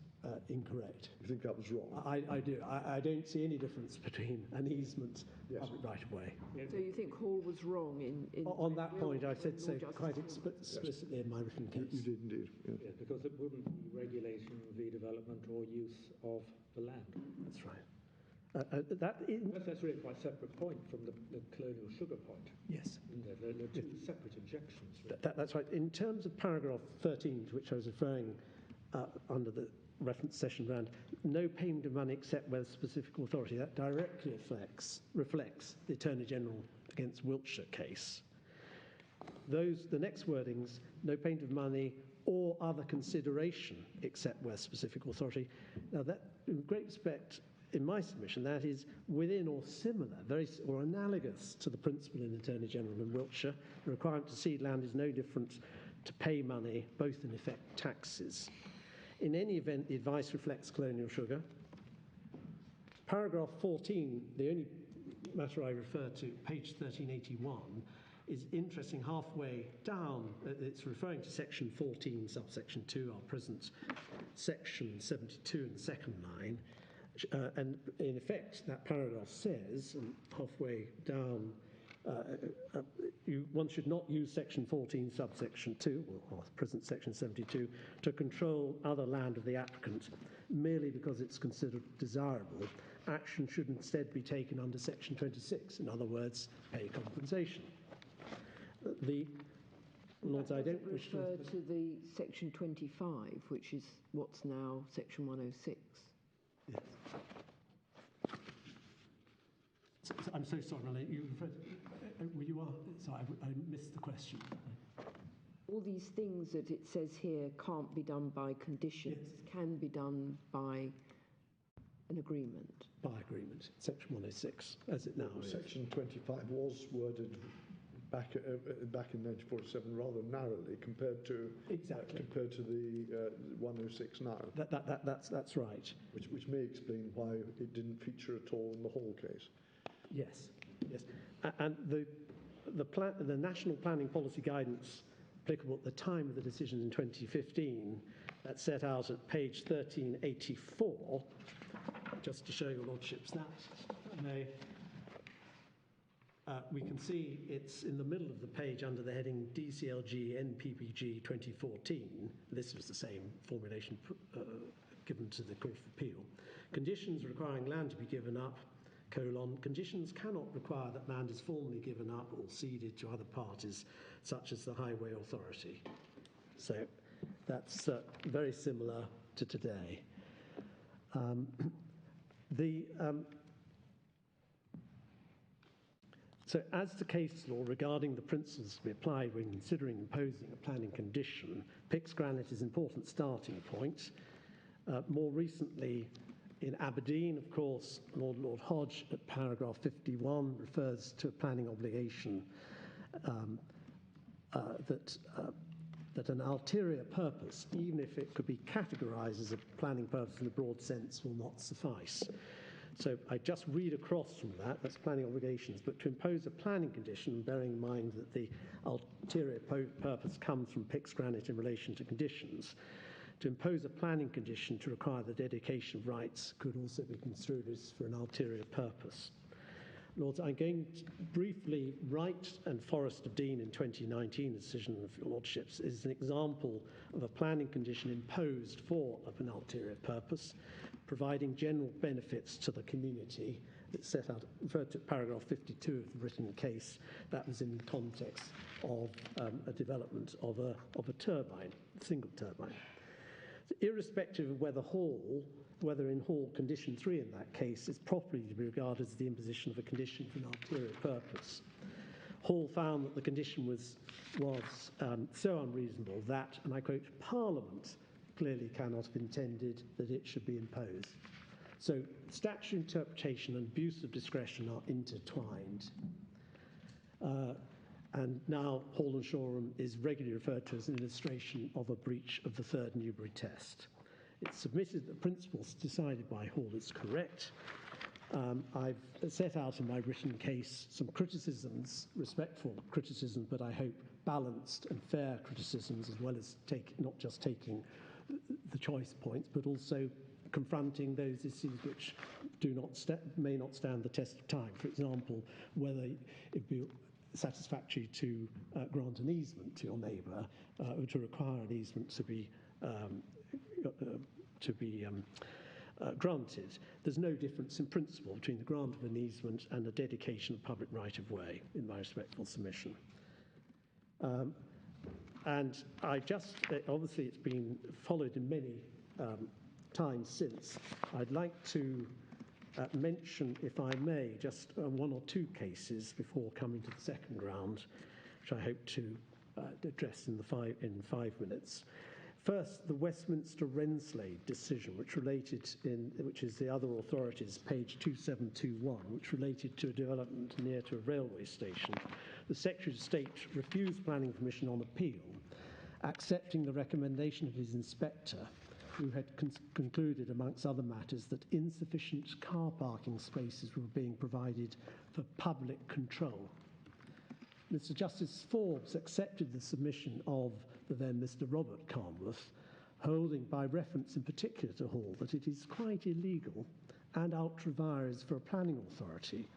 incorrect. You think that was wrong? I do. I don't see any difference between an easement public right of way. So you think Hall was wrong in On that point, I said so quite explicitly in my written case. You did indeed. Yeah. Yeah, because it wouldn't be regulating the development or use of the land. That's right. That's really quite a separate point from the colonial sugar point. Yes. They're two separate objections. Really. That's right. In terms of paragraph 13, to which I was referring under the reference session round, no payment of money except where specific authority, that directly reflects the Attorney General against Wiltshire case. The next wordings, no payment of money or other consideration except where specific authority. Now that, in great respect, in my submission, that is within or similar, or analogous to the principle in Attorney General in Wiltshire. The requirement to cede land is no different to pay money, both in effect taxes. In any event, the advice reflects colonial sugar. Paragraph 14, the only matter I refer to, page 1381, is interesting halfway down. It's referring to section 14, subsection 2, our present section 72 in the second line. And in effect, that paragraph says, and halfway down, one should not use section 14, subsection 2, or present section 72, to control other land of the applicant merely because it's considered desirable. Action should instead be taken under section 26, in other words, pay compensation. The Lords, I don't wish to refer to the section 25, which is what's now section 106. Yes. I'm so sorry, Melanie. You referred, were you sorry, I missed the question. All these things that it says here can't be done by conditions, can be done by an agreement. By agreement, Section 106, as it now is. Section 25 was worded back in 1947 rather narrowly compared to the 106 now. That's right. Which may explain why it didn't feature at all in the Hall case. Yes, yes. And the National Planning Policy Guidance applicable at the time of the decision in 2015, that's set out at page 1384, just to show your lordships that. We can see it's in the middle of the page under the heading DCLG NPPG 2014. This was the same formulation given to the Court of Appeal. Conditions requiring land to be given up, conditions cannot require that land is formally given up or ceded to other parties, such as the Highway Authority. So that's very similar to today. So as to case law regarding the principles to be applied when considering imposing a planning condition, Pix Granite is an important starting point. More recently, in Aberdeen, of course, Lord Hodge at paragraph 51 refers to a planning obligation that an ulterior purpose, even if it could be categorized as a planning purpose in a broad sense, will not suffice. So I just read across from that, that's planning obligations, but to impose a planning condition, bearing in mind that the ulterior purpose comes from Pix Granite in relation to conditions, to impose a planning condition to require the dedication of rights could also be construed as for an ulterior purpose. Lords, I'm going to briefly, Wright and Forrest of Dean in 2019, the decision of your lordships, is an example of a planning condition imposed for an ulterior purpose, providing general benefits to the community. It's set out, referred to paragraph 52 of the written case. That was in the context of a development of a turbine, a single turbine. So irrespective of whether in Hall condition 3 in that case is properly to be regarded as the imposition of a condition for an ulterior purpose. Hall found that the condition was so unreasonable that, and I quote, Parliament clearly cannot have intended that it should be imposed. So statutory interpretation and abuse of discretion are intertwined. And now Hall and Shoreham is regularly referred to as an illustration of a breach of the third Newbery test. It's submitted that the principles decided by Hall is correct. I've set out in my written case some criticisms, respectful criticism, but I hope balanced and fair criticisms, as well as not just taking the choice points, but also confronting those issues which may not stand the test of time. For example, whether it would be satisfactory to grant an easement to your neighbour, or to require an easement to be granted. There's no difference in principle between the grant of an easement and the dedication of public right-of-way, in my respectful submission. And I just, obviously it's been followed in many times since. I'd like to mention, if I may, just one or two cases before coming to the second round, which I hope to address in 5 minutes. First, the Westminster Renslade decision, which is the other authorities, page 2721, which related to a development near to a railway station. The Secretary of State refused planning permission on appeal, accepting the recommendation of his inspector, who had concluded, amongst other matters, that insufficient car parking spaces were being provided for public control. Mr. Justice Forbes accepted the submission of the then Mr. Robert Carnworth, holding by reference in particular to Hall that it is quite illegal and ultra vires for a planning authority,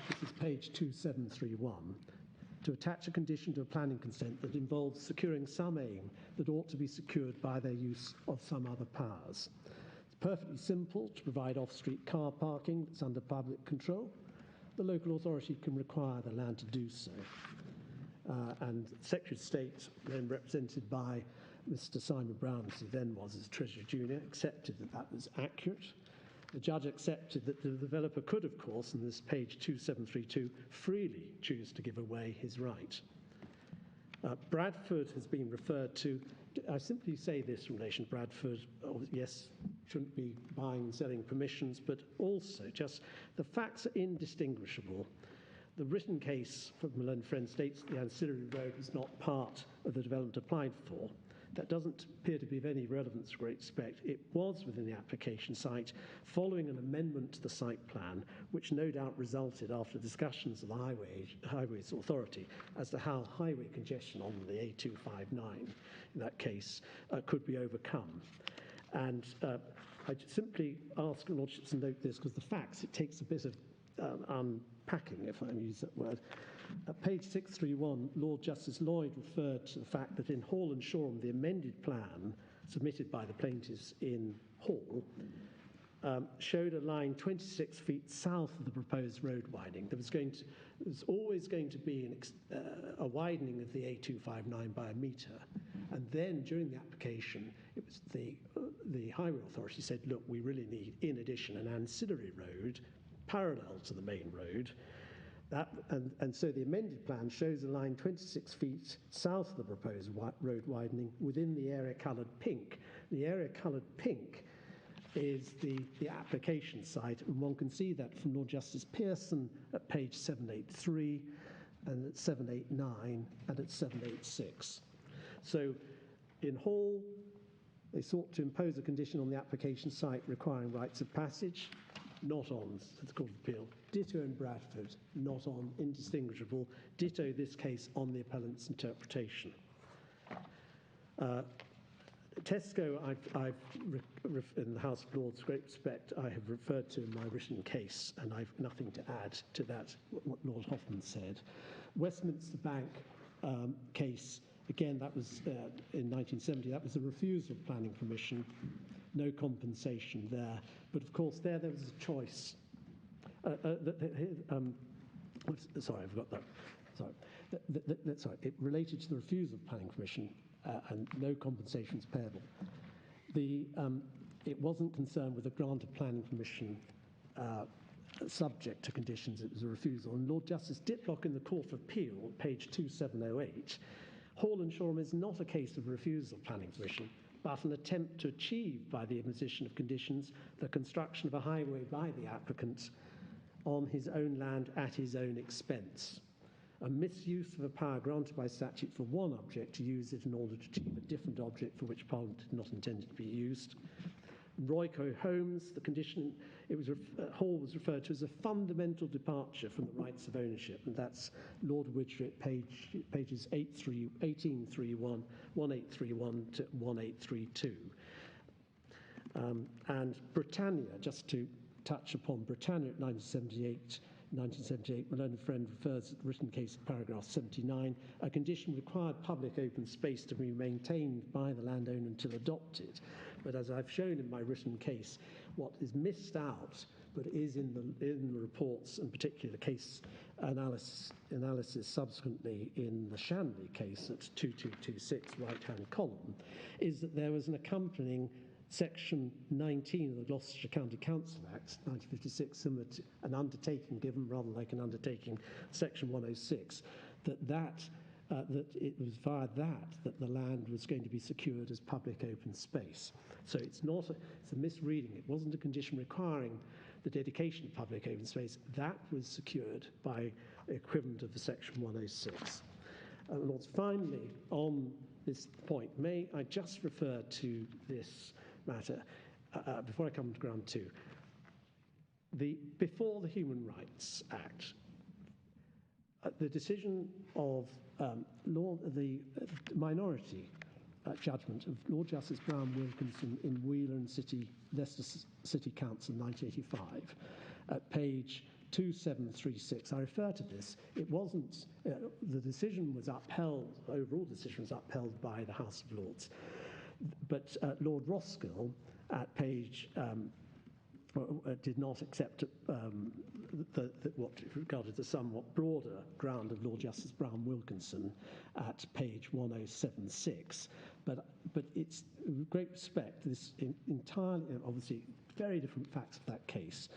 this is page 2731, to attach a condition to a planning consent that involves securing some aim that ought to be secured by their use of some other powers. It's perfectly simple to provide off-street car parking that's under public control. The local authority can require the land to do so. And the Secretary of State, then represented by Mr. Simon Brown, as he then was as Treasurer Junior, accepted that that was accurate. The judge accepted that the developer could, of course, and this is page 2732, freely choose to give away his right. Bradford has been referred to. I simply say this in relation to Bradford. Yes, shouldn't be buying and selling permissions, but also just the facts are indistinguishable. The written case from my learned friend states that the ancillary road was not part of the development applied for. That doesn't appear to be of any relevance to great respect. It was within the application site following an amendment to the site plan, which no doubt resulted after discussions with the Highways Authority as to how highway congestion on the A259, in that case, could be overcome. And I simply ask your Lordship to note this because the facts, it takes a bit of unpacking, if I may use that word. At page 631, Lord Justice Lloyd referred to the fact that in Hall and Shoreham, the amended plan submitted by the plaintiffs in Hall showed a line 26 feet south of the proposed road widening. There was always going to be a widening of the A259 by a metre. And then during the application, it was the Highway Authority said, look, we really need, in addition, an ancillary road parallel to the main road. And so the amended plan shows a line 26 feet south of the proposed road widening within the area coloured pink. The area coloured pink is the application site, and one can see that from Lord Justice Pearson at page 783 and at 789 and at 786. So in Hall, they sought to impose a condition on the application site requiring rights of passage, not on the Court of Appeal. Ditto in Bradford, not on, indistinguishable. Ditto this case on the appellant's interpretation. Tesco, in the House of Lords, great respect, I have referred to in my written case, and I've nothing to add to that, what Lord Hoffman said. Westminster Bank case, again, that was in 1970, that was a refusal of planning permission, no compensation there. But of course, there was a choice. Sorry, I forgot that. Sorry. Sorry, it related to the refusal of planning permission and no compensation was payable. It wasn't concerned with a grant of planning permission subject to conditions. It was a refusal. And Lord Justice Diplock in the Court of Appeal, page 2708, Hall and Shoreham is not a case of refusal of planning permission, but an attempt to achieve, by the imposition of conditions, the construction of a highway by the applicant on his own land at his own expense. A misuse of a power granted by statute for one object to use it in order to achieve a different object for which Parliament did not intend it to be used. Royco Homes, the condition, Hall was referred to as a fundamental departure from the rights of ownership, and that's Lord Widgery, pages 1831, 1831 to 1832. And Britannia, just to touch upon Britannia at 1978, my learned friend refers to the written case of paragraph 79, a condition required public open space to be maintained by the landowner until adopted. But as I've shown in my written case, what is missed out, but is in the reports, and particularly the case analysis subsequently in the Shanley case at 2226, right-hand column, is that there was an accompanying Section 19 of the Gloucestershire County Council Act, 1956, similar to an undertaking given, rather like an undertaking, Section 106, that it was via that the land was going to be secured as public open space. So it's a misreading. It wasn't a condition requiring the dedication of public open space. That was secured by equivalent of the Section 106. Lords, finally, on this point, may I just refer to this matter before I come to ground two. Before the Human Rights Act, the decision of the minority judgment of Lord Justice Brown Wilkinson in Whelan City, Leicester City Council, 1985, at page 2736. I refer to this. It wasn't, the decision was upheld, overall decision was upheld by the House of Lords. But Lord Roskill, at page, did not accept what regarded the somewhat broader ground of Lord Justice Brown Wilkinson at page 1076. But it's with great respect, this entirely, obviously very different facts of that case.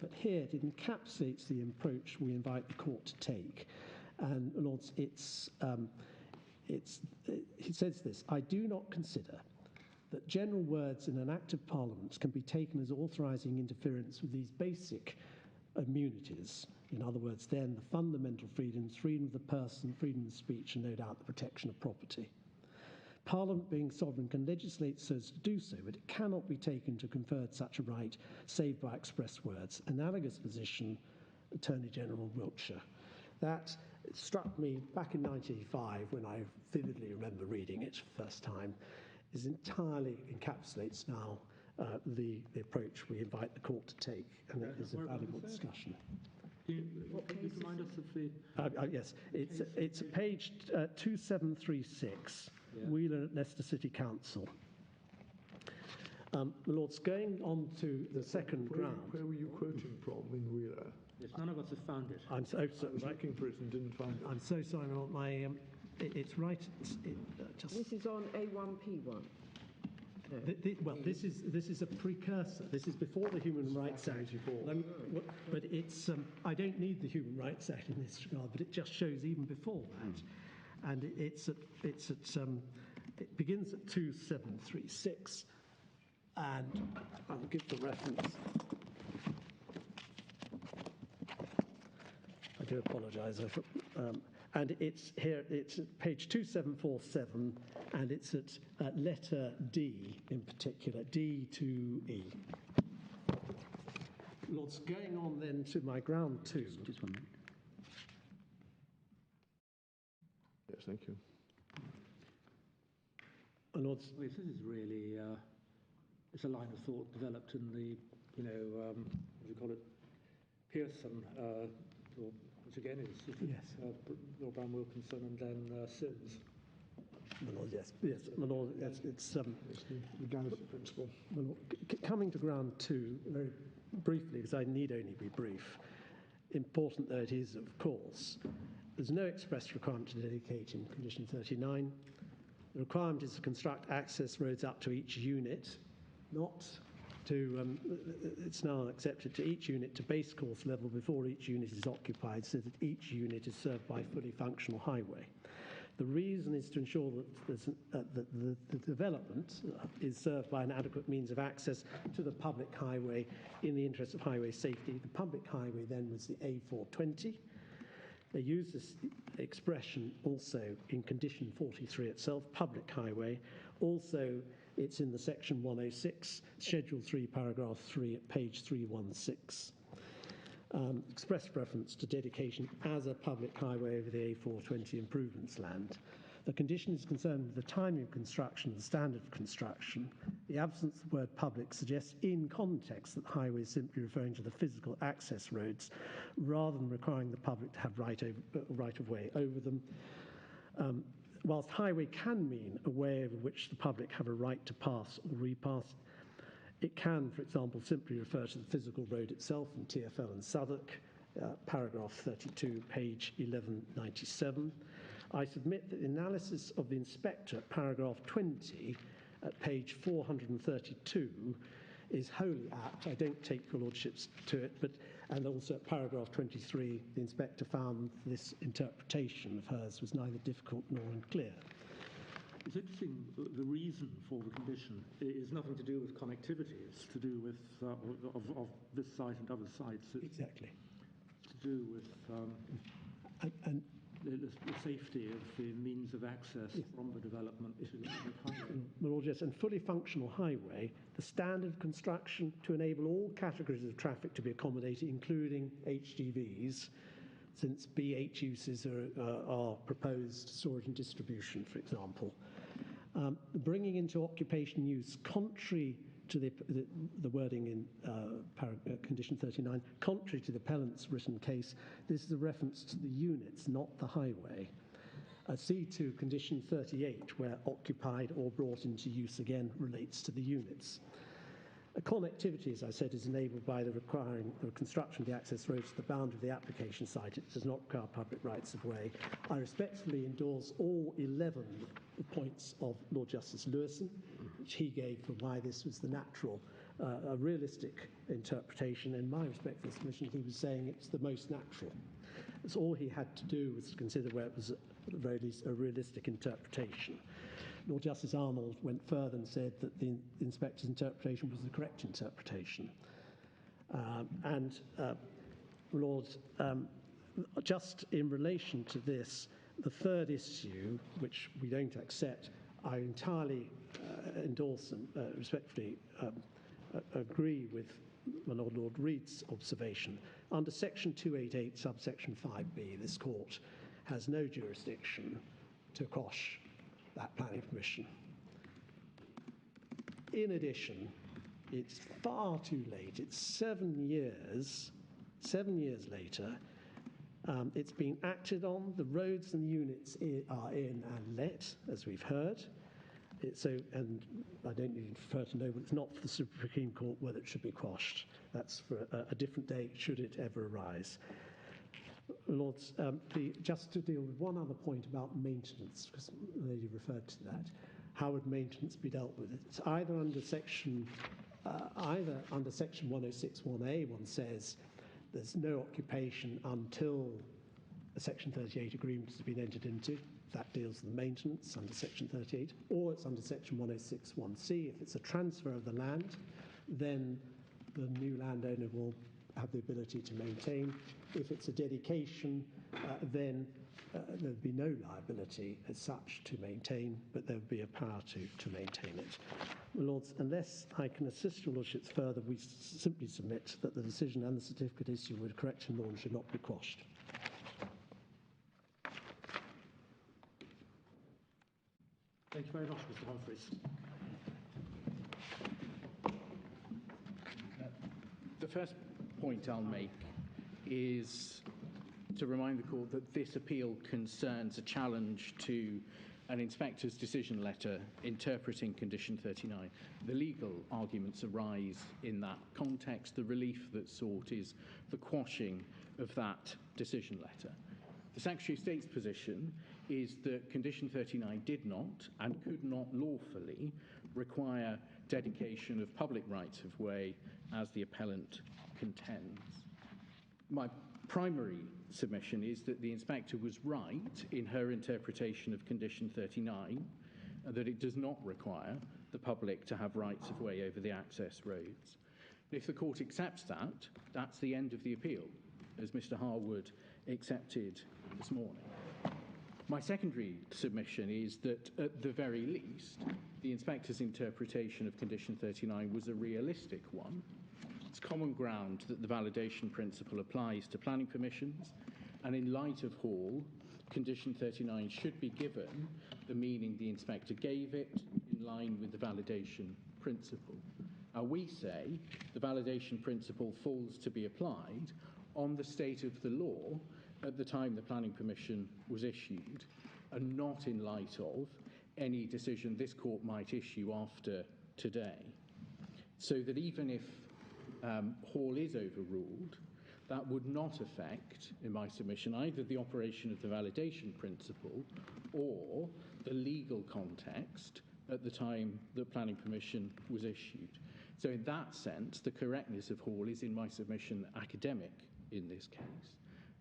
But here it encapsulates the approach we invite the court to take. And Lords, he says this: I do not consider that general words in an Act of Parliament can be taken as authorising interference with these basic immunities. In other words, then the fundamental freedoms, freedom of the person, freedom of speech, and no doubt the protection of property. Parliament, being sovereign, can legislate so as to do so, but it cannot be taken to confer such a right save by express words. Analogous position, Attorney General Wiltshire. That struck me back in 1985 when I vividly remember reading it for the first time. Is entirely encapsulates now the approach we invite the court to take, and it is a valuable discussion. Can you remind us of the... Yes, it's page 2736, yeah. Wheeler, Leicester City Council. Lords, going on to the second ground... Where were you quoting from in Wheeler? Yes, none of us have found it. I'm so sorry. I was looking for it and didn't find it. I'm so sorry, my... it's right... This is on A1P1. No. Well, this is a precursor. This is before the Human Rights Act. But it's I don't need the Human Rights Act in this regard, but it just shows even before that, and it begins at 2736, and I'll give the reference. I do apologise. And it's here, it's at page 2747, and it's at letter D in particular, D to E. Lords, going on then to my ground two. Just 1 minute. Yes, thank you. Lords, Well, this is really, it's a line of thought developed in the, what do you call it, Pearson, which again is yes. Lord Brown Wilkinson and then Sims. My Lord, yes, my Lord, yes, it's the legality principle. My Lord, coming to ground two, very briefly, because I need only be brief, important though it is, of course, there's no express requirement to dedicate in condition 39. The requirement is to construct access roads up to each unit, not to, it's now accepted to each unit to base course level before each unit is occupied, so that each unit is served by a fully functional highway. The reason is to ensure that the development is served by an adequate means of access to the public highway in the interest of highway safety. The public highway then was the A420. They use this expression also in condition 43 itself, public highway. Also, it's in the section 106, schedule 3, paragraph 3 at page 316. Express reference to dedication as a public highway over the A420 improvements land. The condition is concerned with the timing of construction and the standard of construction. The absence of the word public suggests in context that highway is simply referring to the physical access roads rather than requiring the public to have right of way over them. Whilst highway can mean a way over which the public have a right to pass or repass, it can, for example, simply refer to the physical road itself in TfL and Southwark, paragraph 32, page 1197. I submit that the analysis of the inspector, paragraph 20, at page 432, is wholly apt. I don't take your lordships to it, and also at paragraph 23, the inspector found this interpretation of hers was neither difficult nor unclear. It's interesting, the reason for the condition is nothing to do with connectivity. It's to do with, of this site and other sites. It's exactly. To do with the safety of the means of access from the development to the highway. Well, yes, and fully functional highway, the standard of construction to enable all categories of traffic to be accommodated, including HGVs, since BH uses are proposed storage and distribution, for example. Bringing into occupation use, contrary to the wording in condition 39, contrary to the appellant's written case, this is a reference to the units, not the highway. See to condition 38, where occupied or brought into use again relates to the units. Connectivity, as I said, is enabled by the construction of the access roads to the boundary of the application site. It does not require public rights of way. I respectfully endorse all 11 points of Lord Justice Lewison, which he gave for why this was the natural a realistic interpretation. In my respect for the submission, he was saying it's the most natural. It's all he had to do was to consider where it was at the very least a realistic interpretation. Lord Justice Arnold went further and said that the inspector's interpretation was the correct interpretation. Lord, just in relation to this, the third issue, which we don't accept, I entirely endorse and respectfully agree with my Lord Reed's observation. Under Section 288, subsection 5b, this court has no jurisdiction to quash that planning permission. In addition, it's far too late. It's 7 years later. It's been acted on. The roads and units are in and let, as we've heard. And I don't need to refer to know, but it's not for the Supreme Court whether it should be quashed. That's for a different date, should it ever arise. Lords, just to deal with one other point about maintenance, because the lady referred to that. How would maintenance be dealt with? It's either under section 106(1a), one says there's no occupation until a Section 38 agreement has been entered into. That deals with maintenance under Section 38, or it's under Section 106(1c). If it's a transfer of the land, then the new landowner will have the ability to maintain. If it's a dedication, then there would be no liability as such to maintain, but there would be a power to maintain it. Lords, unless I can assist your lordships further, we simply submit that the decision and the certificate issued with correction law should not be quashed. Thank you very much, Mr. Humphreys. The first point I'll make is to remind the court that this appeal concerns a challenge to an inspector's decision letter interpreting Condition 39. The legal arguments arise in that context. The relief that's sought is the quashing of that decision letter. The Secretary of State's position is that Condition 39 did not and could not lawfully require dedication of public rights of way as the appellant contends. My primary submission is that the inspector was right in her interpretation of Condition 39, and that it does not require the public to have rights of way over the access roads. If the court accepts that, that's the end of the appeal, as Mr. Harwood accepted this morning. My secondary submission is that, at the very least, the inspector's interpretation of Condition 39 was a realistic one. It's common ground that the validation principle applies to planning permissions, and in light of Hall, Condition 39 should be given the meaning the inspector gave it, in line with the validation principle. Now, we say the validation principle falls to be applied on the state of the law at the time the planning permission was issued, and not in light of any decision this court might issue after today. So that even if Hall is overruled, that would not affect, in my submission, either the operation of the validation principle or the legal context at the time the planning permission was issued. So in that sense, the correctness of Hall is, in my submission, academic in this case,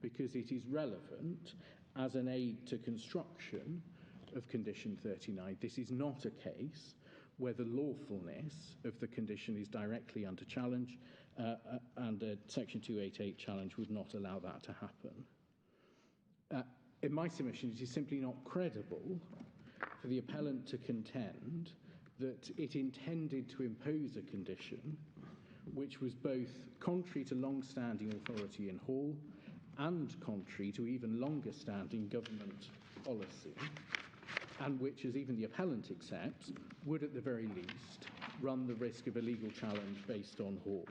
because it is relevant as an aid to construction of Condition 39. This is not a case where the lawfulness of the condition is directly under challenge, and a Section 288 challenge would not allow that to happen. In my submission, it is simply not credible for the appellant to contend that it intended to impose a condition which was both contrary to long-standing authority in Hall and contrary to even longer-standing government policy, and which, as even the appellant accepts, would at the very least run the risk of a legal challenge based on Hall.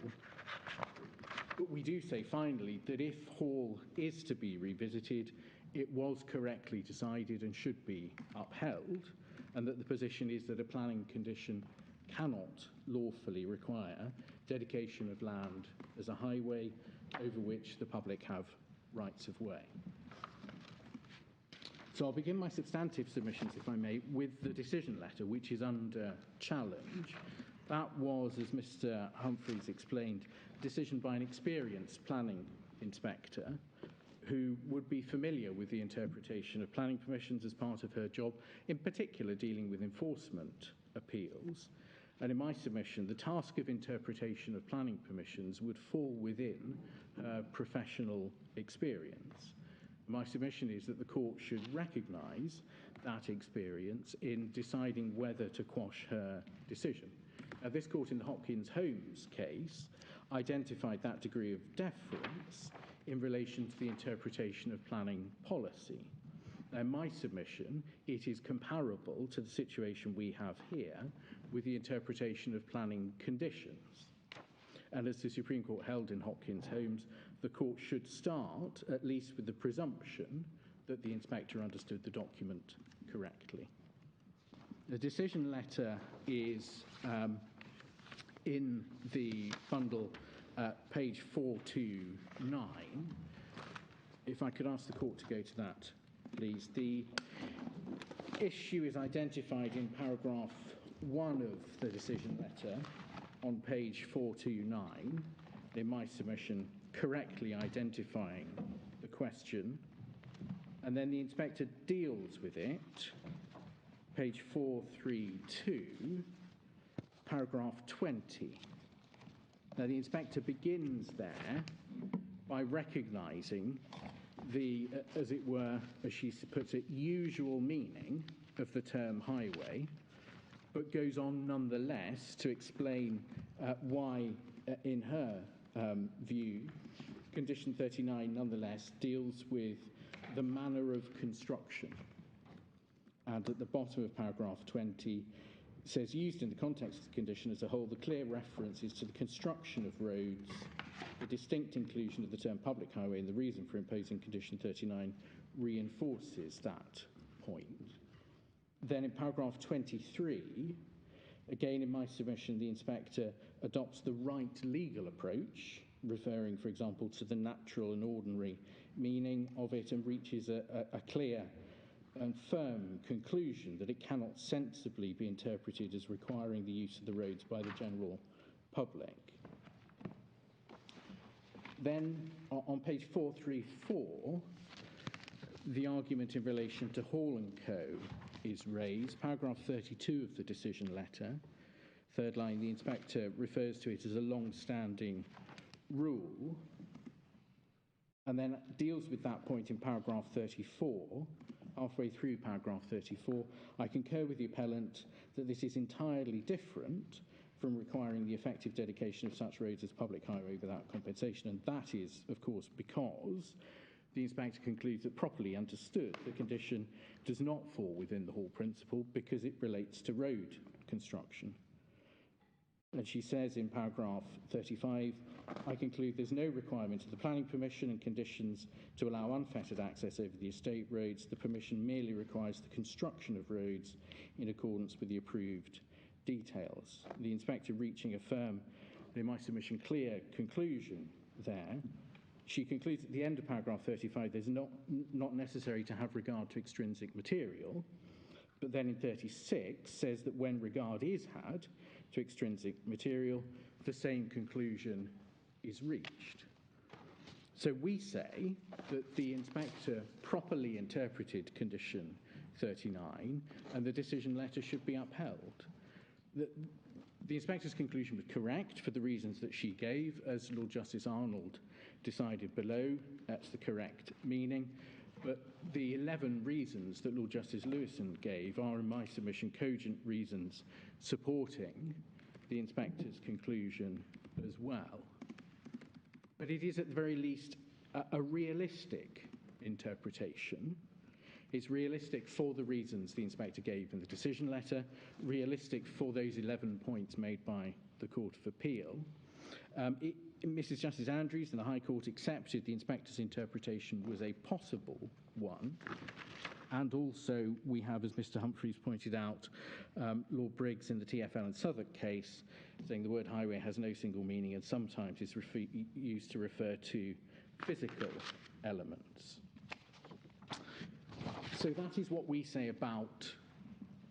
But we do say, finally, that if Hall is to be revisited, it was correctly decided and should be upheld, and that the position is that a planning condition cannot lawfully require dedication of land as a highway over which the public have rights of way. So I'll begin my substantive submissions, if I may, with the decision letter, which is under challenge That was, as Mr. Humphreys explained, a decision by an experienced planning inspector who would be familiar with the interpretation of planning permissions as part of her job, in particular dealing with enforcement appeals. And in my submission, the task of interpretation of planning permissions would fall within her professional experience. My submission is that the court should recognise that experience in deciding whether to quash her decision. Now, this court in the Hopkins-Holmes case identified that degree of deference in relation to the interpretation of planning policy. Now, in my submission, it is comparable to the situation we have here with the interpretation of planning conditions. And as the Supreme Court held in Hopkins-Holmes, the court should start at least with the presumption that the inspector understood the document correctly. The decision letter is in the bundle at page 429. If I could ask the court to go to that, please. The issue is identified in paragraph 1 of the decision letter on page 429, in my submission, correctly identifying the question. And then the inspector deals with it, page 432, paragraph 20. Now, the inspector begins there by recognising the, as it were, as she puts it, usual meaning of the term highway, but goes on nonetheless to explain why, in her view, condition 39 nonetheless deals with the manner of construction. And at the bottom of paragraph 20, it says, used in the context of the condition as a whole, the clear references to the construction of roads, the distinct inclusion of the term public highway, and the reason for imposing condition 39 reinforces that point. Then in paragraph 23, again in my submission, the inspector adopts the right legal approach, referring, for example, to the natural and ordinary meaning of it, and reaches a clear and firm conclusion that it cannot sensibly be interpreted as requiring the use of the roads by the general public. Then, on page 434, the argument in relation to Hall & Co. is raised. Paragraph 32 of the decision letter, third line, the inspector refers to it as a long-standing rule, and then deals with that point in paragraph 34. Halfway through paragraph 34, I concur with the appellant that this is entirely different from requiring the effective dedication of such roads as public highway without compensation, and that is, of course, because the inspector concludes that properly understood, the condition does not fall within the Hall principle because it relates to road construction. And she says in paragraph 35, I conclude there's no requirement of the planning permission and conditions to allow unfettered access over the estate roads. The permission merely requires the construction of roads in accordance with the approved details. The inspector reaching a firm, in my submission, clear conclusion there. She concludes at the end of paragraph 35 there's not necessary to have regard to extrinsic material, but then in 36 says that when regard is had to extrinsic material, the same conclusion is reached. So we say that the inspector properly interpreted condition 39 and the decision letter should be upheld. The inspector's conclusion was correct for the reasons that she gave, as Lord Justice Arnold decided below. That's the correct meaning. But the 11 reasons that Lord Justice Lewison gave are, in my submission, cogent reasons supporting the inspector's conclusion as well. But it is at the very least a realistic interpretation. It's realistic for the reasons the inspector gave in the decision letter, realistic for those 11 points made by the Court of Appeal. Mrs. Justice Andrews and the High Court accepted the inspector's interpretation was a possible one. And also we have, as Mr. Humphreys pointed out, Lord Briggs in the TfL and Southwark case saying the word highway has no single meaning and sometimes is used to refer to physical elements. So that is what we say about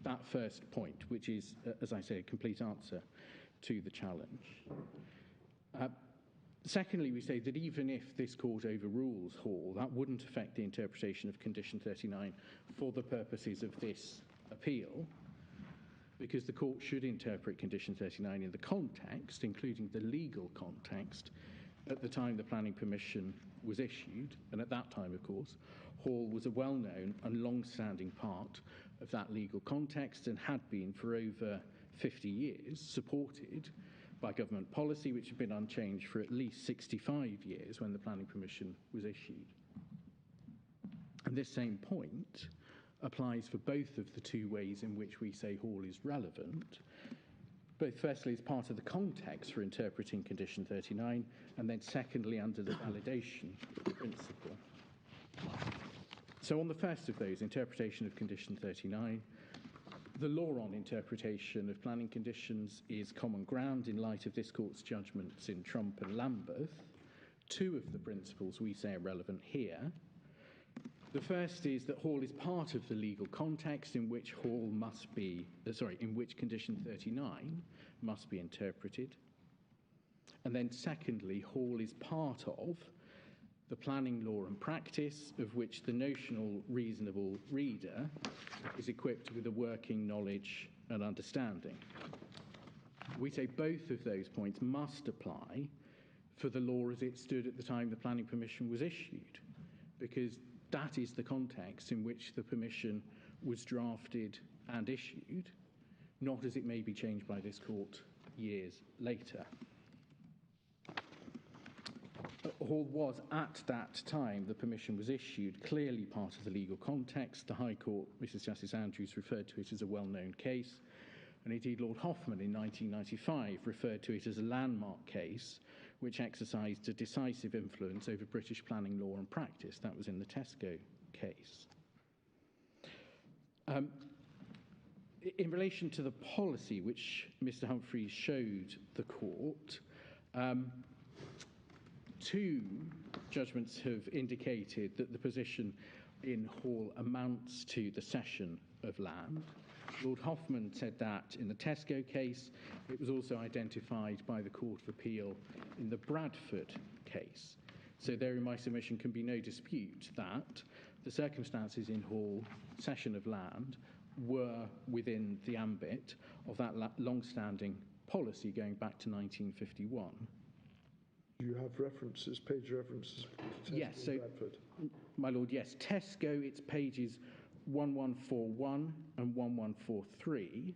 that first point, which is, as I say, a complete answer to the challenge. Secondly, we say that even if this court overrules Hall, that wouldn't affect the interpretation of Condition 39 for the purposes of this appeal, because the court should interpret Condition 39 in the context, including the legal context, at the time the planning permission was issued. And at that time, of course, Hall was a well-known and long-standing part of that legal context and had been for over 50 years supported by government policy, which had been unchanged for at least 65 years when the planning permission was issued. And this same point applies for both of the two ways in which we say Hall is relevant, both firstly as part of the context for interpreting Condition 39, and then secondly under the validation principle. So on the first of those, interpretation of Condition 39, the law on interpretation of planning conditions is common ground in light of this court's judgments in Trump and Lambeth. Two of the principles we say are relevant here. The first is that Hall is part of the legal context in which in which Condition 39 must be interpreted. And then secondly, Hall is part of the planning law and practice of which the notional reasonable reader is equipped with a working knowledge and understanding. We say both of those points must apply for the law as it stood at the time the planning permission was issued, because that is the context in which the permission was drafted and issued, not as it may be changed by this court years later. Hall was, at that time the permission was issued, clearly part of the legal context. The High Court, Mrs. Justice Andrews, referred to it as a well-known case, and indeed Lord Hoffman in 1995 referred to it as a landmark case which exercised a decisive influence over British planning law and practice. That was in the Tesco case. In relation to the policy which Mr. Humphreys showed the court, two judgments have indicated that the position in Hall amounts to the cession of land. Lord Hoffman said that in the Tesco case. It was also identified by the Court of Appeal in the Bradford case. So there in my submission can be no dispute that the circumstances in Hall, cession of land, were within the ambit of that long-standing policy going back to 1951. Do you have references, page references to Tesco yes, so, and Bradford? My Lord, yes. Tesco, it's pages 1141 and 1143.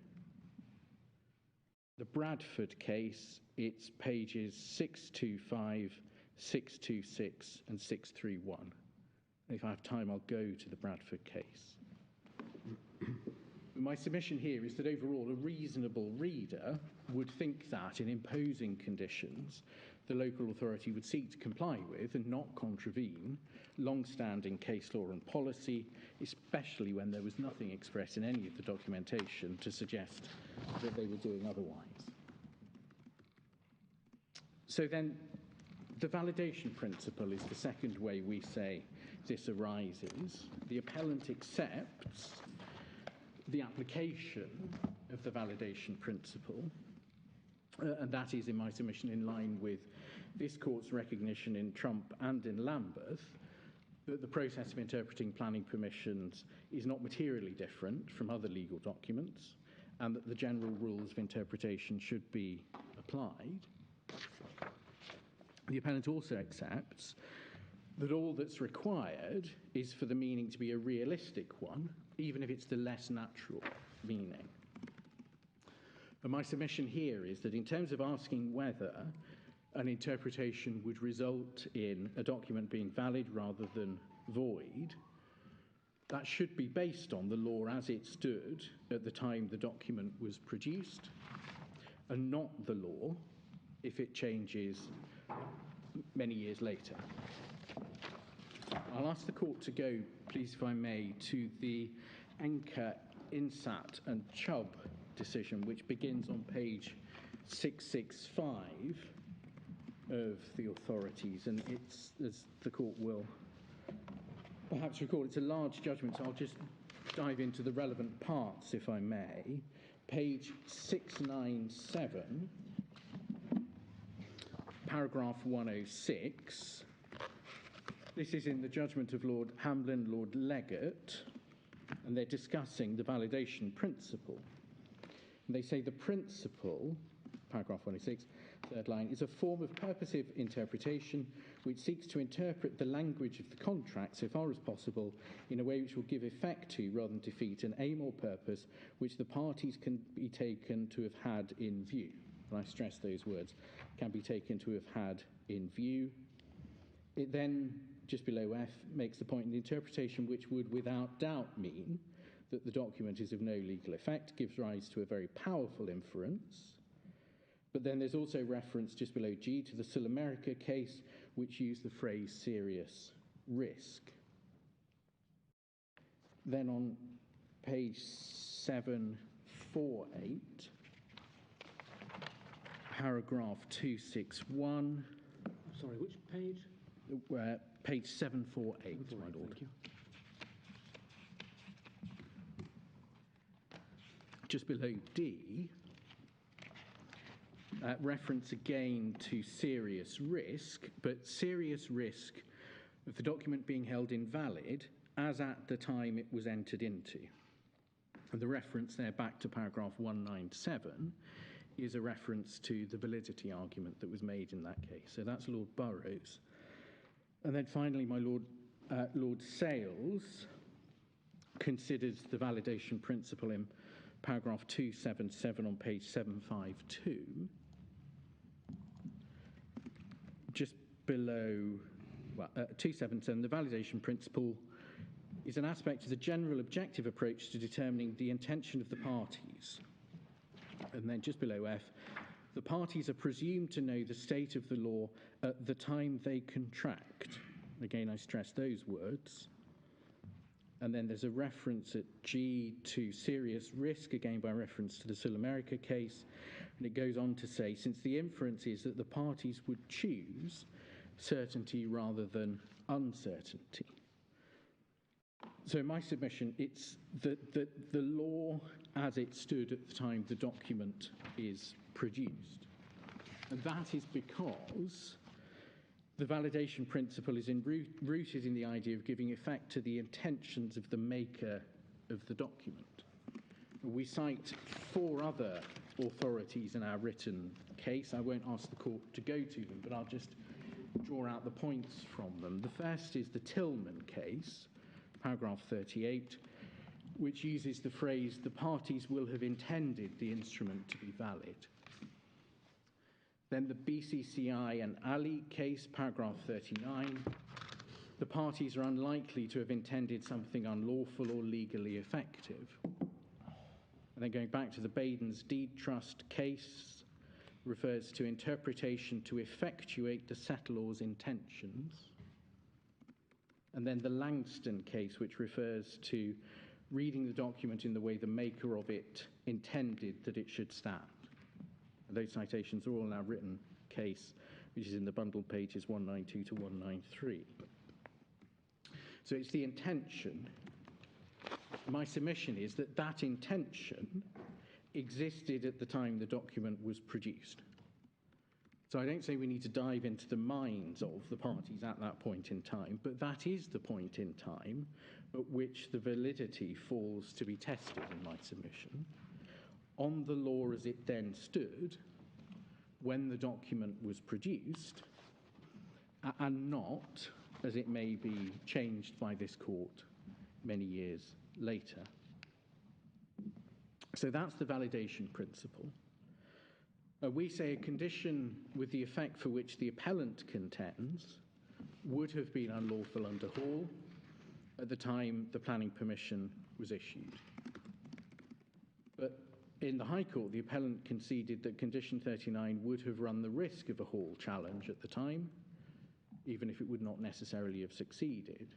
The Bradford case, it's pages 625, 626 and 631. If I have time, I'll go to the Bradford case. My submission here is that overall a reasonable reader would think that in imposing conditions the local authority would seek to comply with and not contravene long-standing case law and policy, especially when there was nothing expressed in any of the documentation to suggest that they were doing otherwise. So then, the validation principle is the second way we say this arises. The appellant accepts the application of the validation principle, and that is, in my submission, in line with this court's recognition in Trump and in Lambeth that the process of interpreting planning permissions is not materially different from other legal documents, and that the general rules of interpretation should be applied. The appellant also accepts that all that's required is for the meaning to be a realistic one, even if it's the less natural meaning. And my submission here is that in terms of asking whether an interpretation would result in a document being valid rather than void, that should be based on the law as it stood at the time the document was produced, and not the law if it changes many years later. I'll ask the court to go, please, if I may, to the Anchor, Insat and Chubb decision, which begins on page 665 of the authorities, and it's, as the court will perhaps recall, it's a large judgment, so I'll just dive into the relevant parts, if I may. Page 697 paragraph 106. This is in the judgment of Lord Hamlin, Lord Leggett, and they're discussing the validation principle. And they say the principle, paragraph 106, third line, is a form of purposive interpretation which seeks to interpret the language of the contract so far as possible in a way which will give effect to, rather than defeat, an aim or purpose which the parties can be taken to have had in view. And I stress those words, can be taken to have had in view. It then, just below F, makes the point in the interpretation which would without doubt mean that the document is of no legal effect, gives rise to a very powerful inference. But then there's also reference just below G to the Sul-America case, which used the phrase serious risk. Then on page 748, paragraph 261. Sorry, which page? Page 748, my lord. Thank you. Just below D, reference again to serious risk, but serious risk of the document being held invalid as at the time it was entered into. And the reference there back to paragraph 197 is a reference to the validity argument that was made in that case. So that's Lord Burroughs. And then finally, my Lord, Lord Sales considers the validation principle in paragraph 277 on page 752. Just below, 277, the validation principle is an aspect of the general objective approach to determining the intention of the parties. And then just below F, the parties are presumed to know the state of the law at the time they contract. Again, I stress those words. And then there's a reference at G to serious risk, again by reference to the Sul-America case. And it goes on to say, since the inference is that the parties would choose certainty rather than uncertainty. So in my submission, it's that the law as it stood at the time the document is produced. And that is because the validation principle is rooted in the idea of giving effect to the intentions of the maker of the document. We cite 4 other authorities in our written case. I won't ask the court to go to them, but I'll just draw out the points from them. The first is the Tillman case, paragraph 38, which uses the phrase, the parties will have intended the instrument to be valid. Then the BCCI and Ali case, paragraph 39, the parties are unlikely to have intended something unlawful or legally effective. And then going back to the Baden's Deed Trust case, refers to interpretation to effectuate the settlor's intentions. And then the Langston case, which refers to reading the document in the way the maker of it intended that it should stand. And those citations are all in our written case, which is in the bundle pages 192 to 193. So it's the intention. My submission is that that intention existed at the time the document was produced. So I don't say we need to dive into the minds of the parties at that point in time, but that is the point in time at which the validity falls to be tested in my submission on the law as it then stood when the document was produced, and not as it may be changed by this court many years later. So that's the validation principle. We say a condition with the effect for which the appellant contends would have been unlawful under Hall at the time the planning permission was issued. But in the High Court, the appellant conceded that Condition 39 would have run the risk of a Hall challenge at the time, even if it would not necessarily have succeeded.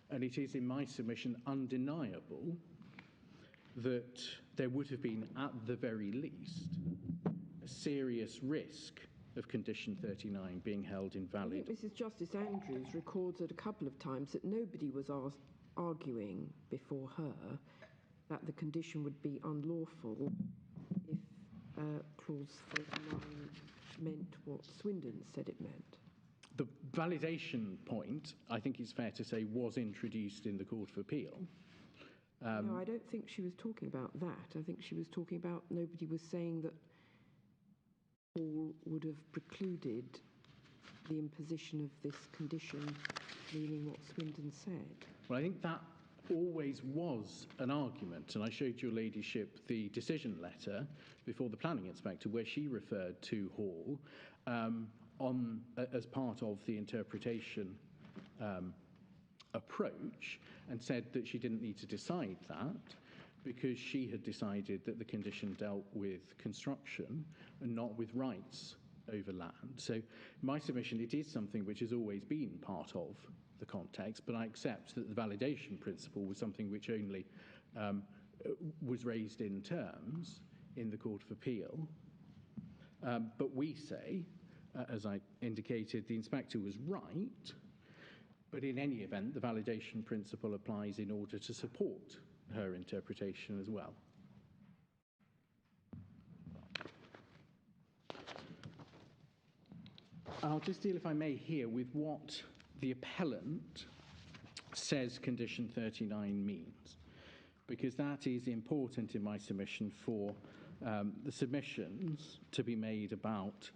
And it is, in my submission, undeniable that there would have been, at the very least, a serious risk of Condition 39 being held invalid. I think Mrs. Justice Andrews records at a couple of times that nobody was arguing before her that the condition would be unlawful if Clause 39 meant what Swindon said it meant. The validation point, I think it's fair to say, was introduced in the Court of Appeal. No, I don't think she was talking about that. I think she was talking about nobody was saying that Hall would have precluded the imposition of this condition, meaning what Swindon said. Well, I think that always was an argument, and I showed your ladyship the decision letter before the planning inspector where she referred to Hall as part of the interpretation approach, and said that she didn't need to decide that because she had decided that the condition dealt with construction and not with rights over land. So my submission, it is something which has always been part of the context, but I accept that the validation principle was something which only was raised in terms in the Court of Appeal. But we say, as I indicated, the inspector was right, but in any event, the validation principle applies in order to support her interpretation as well. I'll just deal, if I may, here with what the appellant says condition 39 means, because that is important in my submission for the submissions to be made about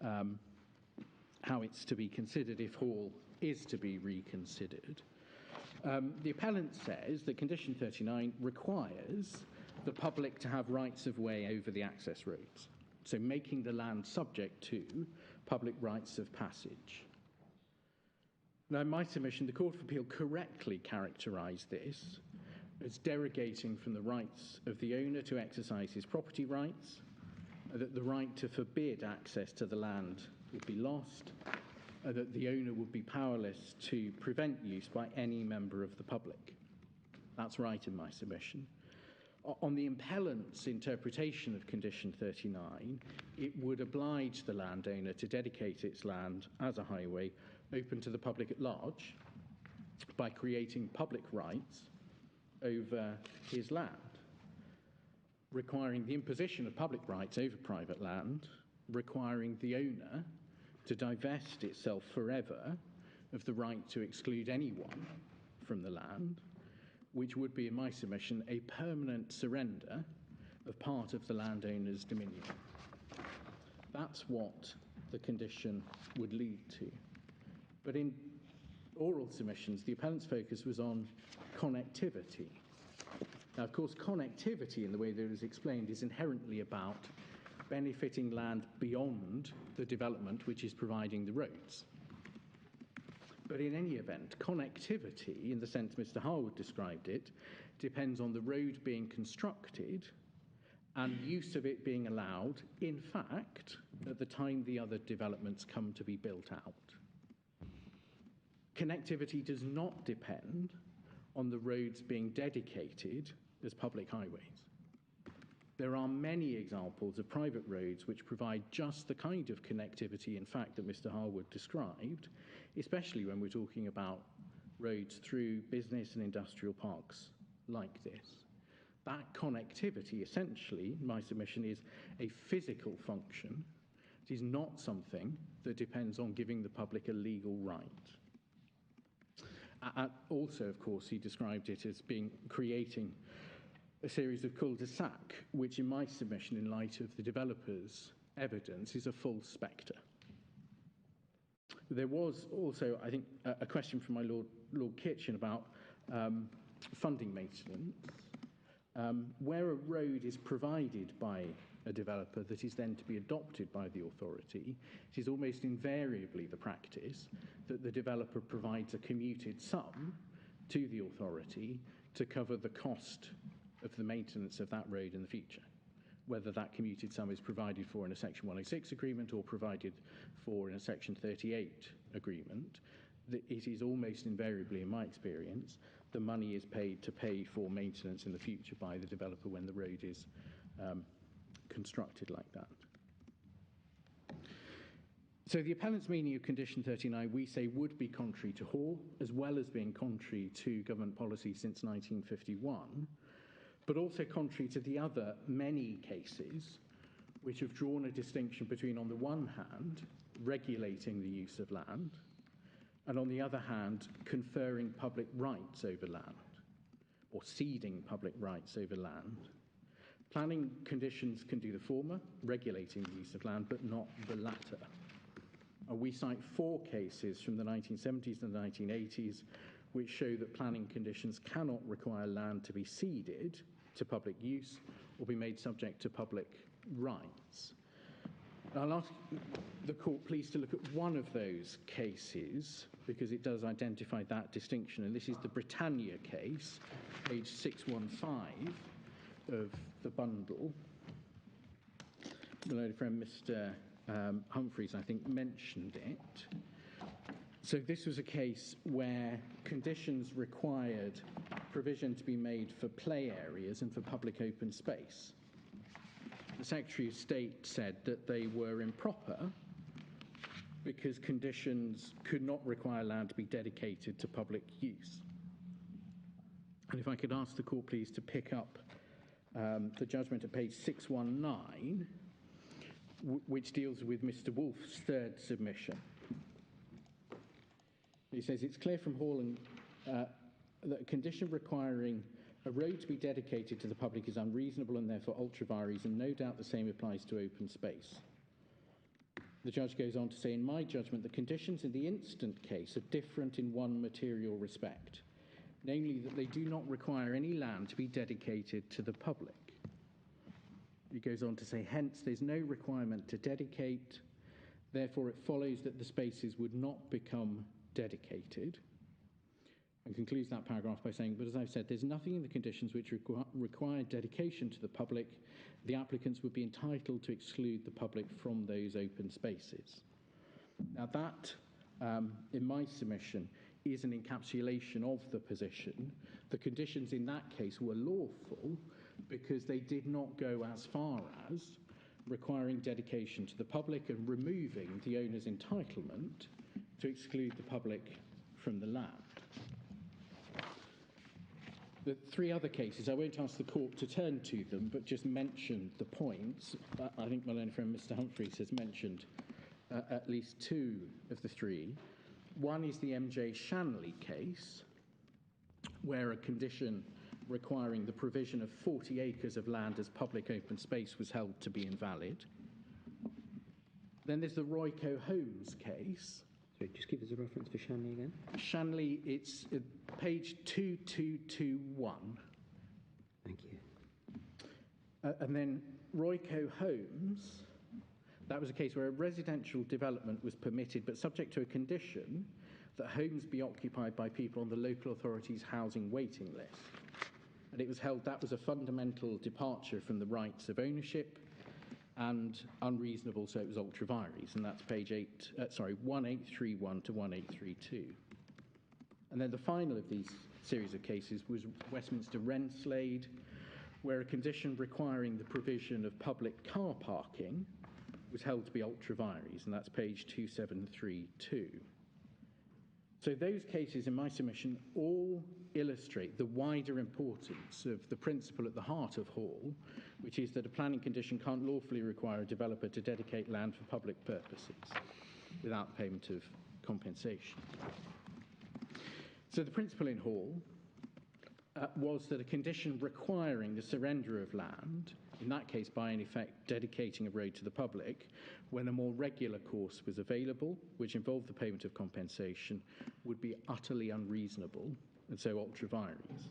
how it's to be considered if Hall is to be reconsidered. The appellant says that condition 39 requires the public to have rights of way over the access roads, so making the land subject to public rights of passage. Now, in my submission, the Court of Appeal correctly characterised this as derogating from the rights of the owner to exercise his property rights, that the right to forbid access to the land would be lost, that the owner would be powerless to prevent use by any member of the public. That's right in my submission. On the appellant's interpretation of condition 39, it would oblige the landowner to dedicate its land as a highway open to the public at large by creating public rights over his land, requiring the imposition of public rights over private land, requiring the owner to divest itself forever of the right to exclude anyone from the land, which would be, in my submission, a permanent surrender of part of the landowner's dominion. That's what the condition would lead to. But in oral submissions, the appellant's focus was on connectivity. Now, of course, connectivity, in the way that it is explained, is inherently about benefiting land beyond the development which is providing the roads. But in any event, connectivity, in the sense Mr. Harwood described it, depends on the road being constructed and use of it being allowed, in fact, at the time the other developments come to be built out. Connectivity does not depend on the roads being dedicated as public highways. There are many examples of private roads which provide just the kind of connectivity, in fact, that Mr. Harwood described, especially when we're talking about roads through business and industrial parks like this. That connectivity, essentially, my submission, is a physical function. It is not something that depends on giving the public a legal right. Also, of course, he described it as creating a series of cul-de-sac, which in my submission, in light of the developer's evidence, is a full spectre. There was also, I think, a question from my Lord Kitchen about funding maintenance. Where a road is provided by a developer that is then to be adopted by the authority, it is almost invariably the practice that the developer provides a commuted sum to the authority to cover the cost of the maintenance of that road in the future, whether that commuted sum is provided for in a Section 106 agreement or provided for in a Section 38 agreement. It is almost invariably, in my experience, the money is paid to pay for maintenance in the future by the developer when the road is constructed like that. So the appellant's meaning of condition 39, we say, would be contrary to Hall, as well as being contrary to government policy since 1951, but also contrary to the other many cases which have drawn a distinction between, on the one hand, regulating the use of land, and on the other hand, conferring public rights over land, or ceding public rights over land. Planning conditions can do the former, regulating the use of land, but not the latter. We cite 4 cases from the 1970s and the 1980s which show that planning conditions cannot require land to be ceded to public use or be made subject to public rights. I'll ask the court please to look at one of those cases because it does identify that distinction, and this is the Britannia case, page 615 of the bundle. My friend Mr. Humphreys, I think, mentioned it. So this was a case where conditions required provision to be made for play areas and for public open space. The Secretary of State said that they were improper because conditions could not require land to be dedicated to public use. And if I could ask the court please to pick up the judgment at page 619, which deals with Mr. Wolfe's third submission. He says, it's clear from Hall that a condition requiring a road to be dedicated to the public is unreasonable and therefore ultra vires, and no doubt the same applies to open space. The judge goes on to say, in my judgment, the conditions in the instant case are different in one material respect, namely that they do not require any land to be dedicated to the public. He goes on to say, hence, there's no requirement to dedicate, therefore it follows that the spaces would not become dedicated, and concludes that paragraph by saying, but as I've said, there's nothing in the conditions which require dedication to the public. The applicants would be entitled to exclude the public from those open spaces. Now that, in my submission, is an encapsulation of the position. The conditions in that case were lawful because they did not go as far as requiring dedication to the public and removing the owner's entitlement to exclude the public from the land. The 3 other cases, I won't ask the court to turn to them, but just mention the points. I think my learned friend Mr. Humphreys has mentioned at least 2 of the 3. One is the M.J. Shanley case, where a condition requiring the provision of 40 acres of land as public open space was held to be invalid. Then there's the Royco Holmes case. Sorry, just give us a reference for Shanley again. Shanley, it's page 2221. Thank you. And then Royco Holmes, that was a case where a residential development was permitted, but subject to a condition that homes be occupied by people on the local authority's housing waiting list. And it was held that was a fundamental departure from the rights of ownership and unreasonable, so it was ultra vires, and that's page 1831 to 1832. And then the final of these series of cases was Westminster Renslade, where a condition requiring the provision of public car parking was held to be ultra vires, and that's page 2732. So those cases in my submission all illustrate the wider importance of the principle at the heart of Hall, which is that a planning condition can't lawfully require a developer to dedicate land for public purposes without payment of compensation. So the principle in Hall was that a condition requiring the surrender of land, in that case by in effect dedicating a road to the public, when a more regular course was available, which involved the payment of compensation, would be utterly unreasonable, and so ultra vires.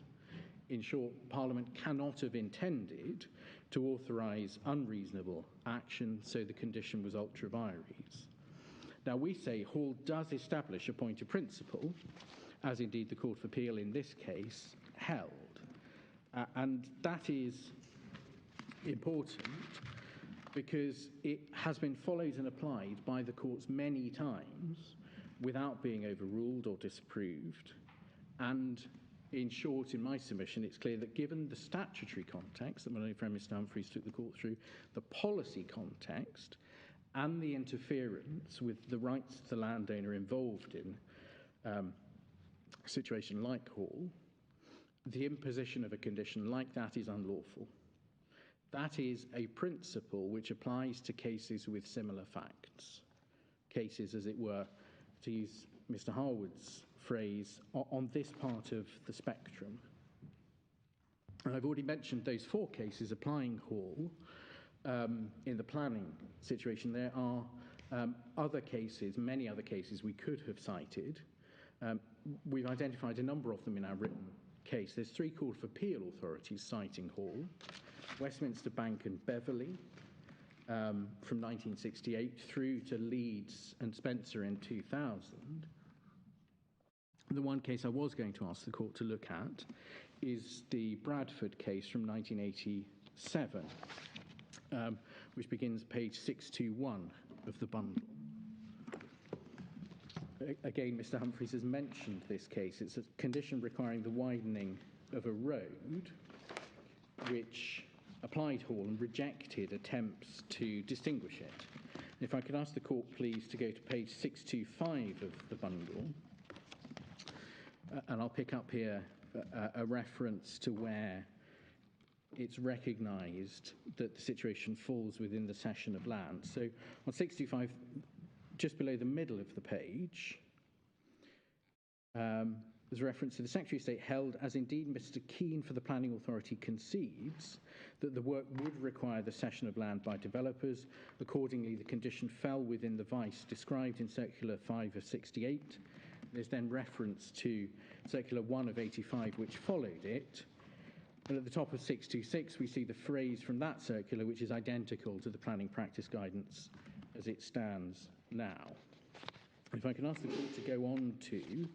In short, Parliament cannot have intended to authorise unreasonable action, so the condition was ultra vires. Now we say Hall does establish a point of principle, as indeed the Court of Appeal in this case held. And that is important because it has been followed and applied by the courts many times without being overruled or disapproved. And in short, in my submission, it's clear that given the statutory context that my friend Mr. Humphreys took the court through, the policy context, and the interference with the rights of the landowner involved in a situation like Hall, the imposition of a condition like that is unlawful. That is a principle which applies to cases with similar facts. Cases, as it were, to use Mr. Harwood's phrase, on this part of the spectrum. And I've already mentioned those 4 cases applying Hall in the planning situation. There are other cases, many other cases we could have cited. We've identified a number of them in our written case. There's 3 Court of Appeal authorities citing Hall: Westminster Bank and Beverley from 1968 through to Leeds and Spencer in 2000. The one case I was going to ask the court to look at is the Bradford case from 1987, which begins page 621 of the bundle. Again, Mr. Humphreys has mentioned this case. It's a condition requiring the widening of a road, which applied Hall and rejected attempts to distinguish it. If I could ask the court, please, to go to page 625 of the bundle, and I'll pick up here a reference to where it's recognised that the situation falls within the cession of land. So on 625, just below the middle of the page, there's a reference to the Secretary of State held, as indeed Mr. Keane for the Planning Authority concedes, that the work would require the cession of land by developers. Accordingly, the condition fell within the vice described in Circular 5 of 68. There's then reference to Circular 1 of 85, which followed it. And at the top of 626, we see the phrase from that circular, which is identical to the planning practice guidance as it stands now. If I can ask the court to go on to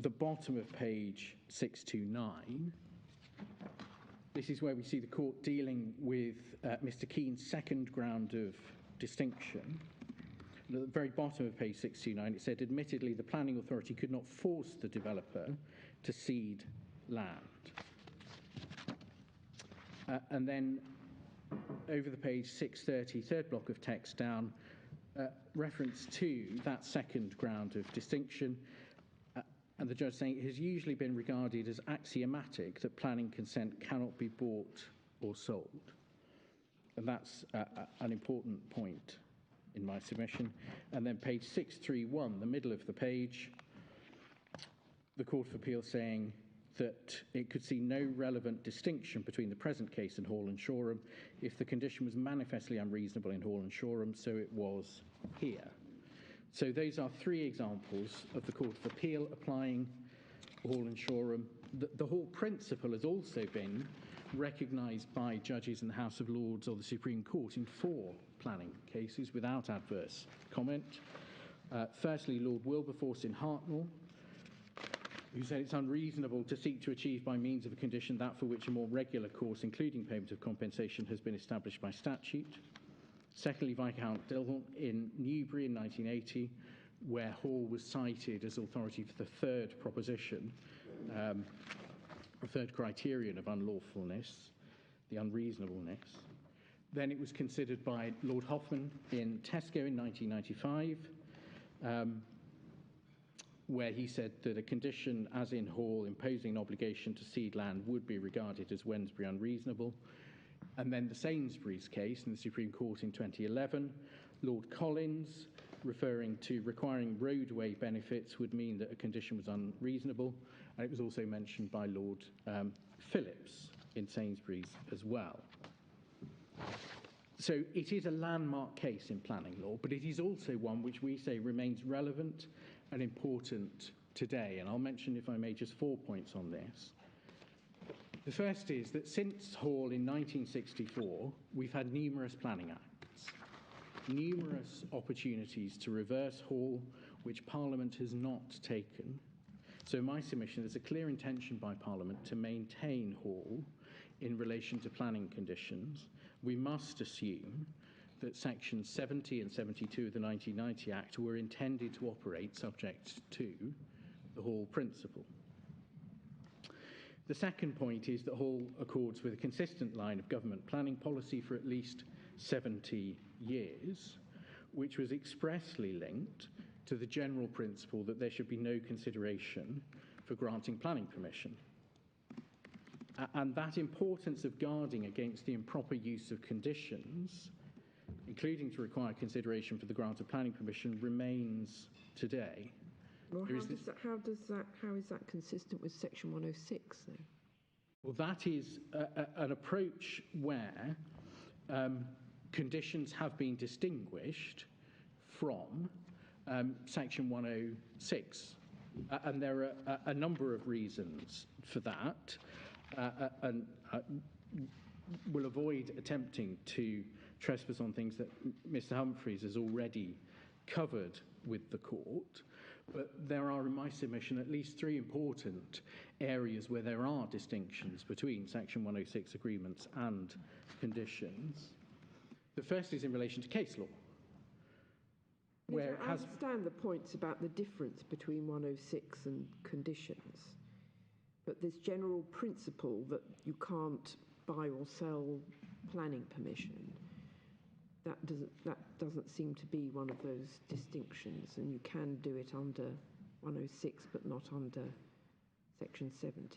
the bottom of page 629, this is where we see the court dealing with Mr. Keane's second ground of distinction. And at the very bottom of page 629, it said, admittedly, the planning authority could not force the developer to cede land. And then over the page 630, third block of text down, reference to that second ground of distinction, and the judge saying it has usually been regarded as axiomatic that planning consent cannot be bought or sold. And that's an important point in my submission. And then page 631, the middle of the page, the Court of Appeal saying that it could see no relevant distinction between the present case and Hall and Shoreham if the condition was manifestly unreasonable in Hall and Shoreham, so it was here. So those are 3 examples of the Court of Appeal applying Hall and Shoreham. The Hall principle has also been recognised by judges in the House of Lords or the Supreme Court in 4 planning cases without adverse comment. Firstly, Lord Wilberforce in Hartnell, who said it's unreasonable to seek to achieve by means of a condition that for which a more regular course, including payment of compensation, has been established by statute. Secondly, Viscount Dillon in Newbury in 1980, where Hall was cited as authority for the third proposition, the third criterion of unlawfulness, the unreasonableness. Then it was considered by Lord Hoffman in Tesco in 1995, where he said that a condition, as in Hall, imposing an obligation to cede land would be regarded as Wednesbury unreasonable. And then the Sainsbury's case in the Supreme Court in 2011, Lord Collins, referring to requiring roadway benefits would mean that a condition was unreasonable. And it was also mentioned by Lord Phillips in Sainsbury's as well. So it is a landmark case in planning law, but it is also one which we say remains relevant and important today. And I'll mention, if I may, just 4 points on this. The first is that since Hall in 1964, we've had numerous planning acts, numerous opportunities to reverse Hall, which Parliament has not taken. So in my submission, there's a clear intention by Parliament to maintain Hall in relation to planning conditions. We must assume that sections 70 and 72 of the 1990 Act were intended to operate subject to the Hall principle. The second point is that Hall accords with a consistent line of government planning policy for at least 70 years, which was expressly linked to the general principle that there should be no consideration for granting planning permission. And that importance of guarding against the improper use of conditions, including to require consideration for the grant of planning permission, remains today. Well, how is that consistent with Section 106 then? Well, that is an approach where conditions have been distinguished from Section 106. And there are a number of reasons for that. And we'll avoid attempting to trespass on things that Mr. Humphreys has already covered with the court. But there are, in my submission, at least three important areas where there are distinctions between Section 106 agreements and conditions. The first is in relation to case law. Where I understand the points about the difference between 106 and conditions, but this general principle that you can't buy or sell planning permission, that doesn't seem to be one of those distinctions, and you can do it under 106 but not under Section 70.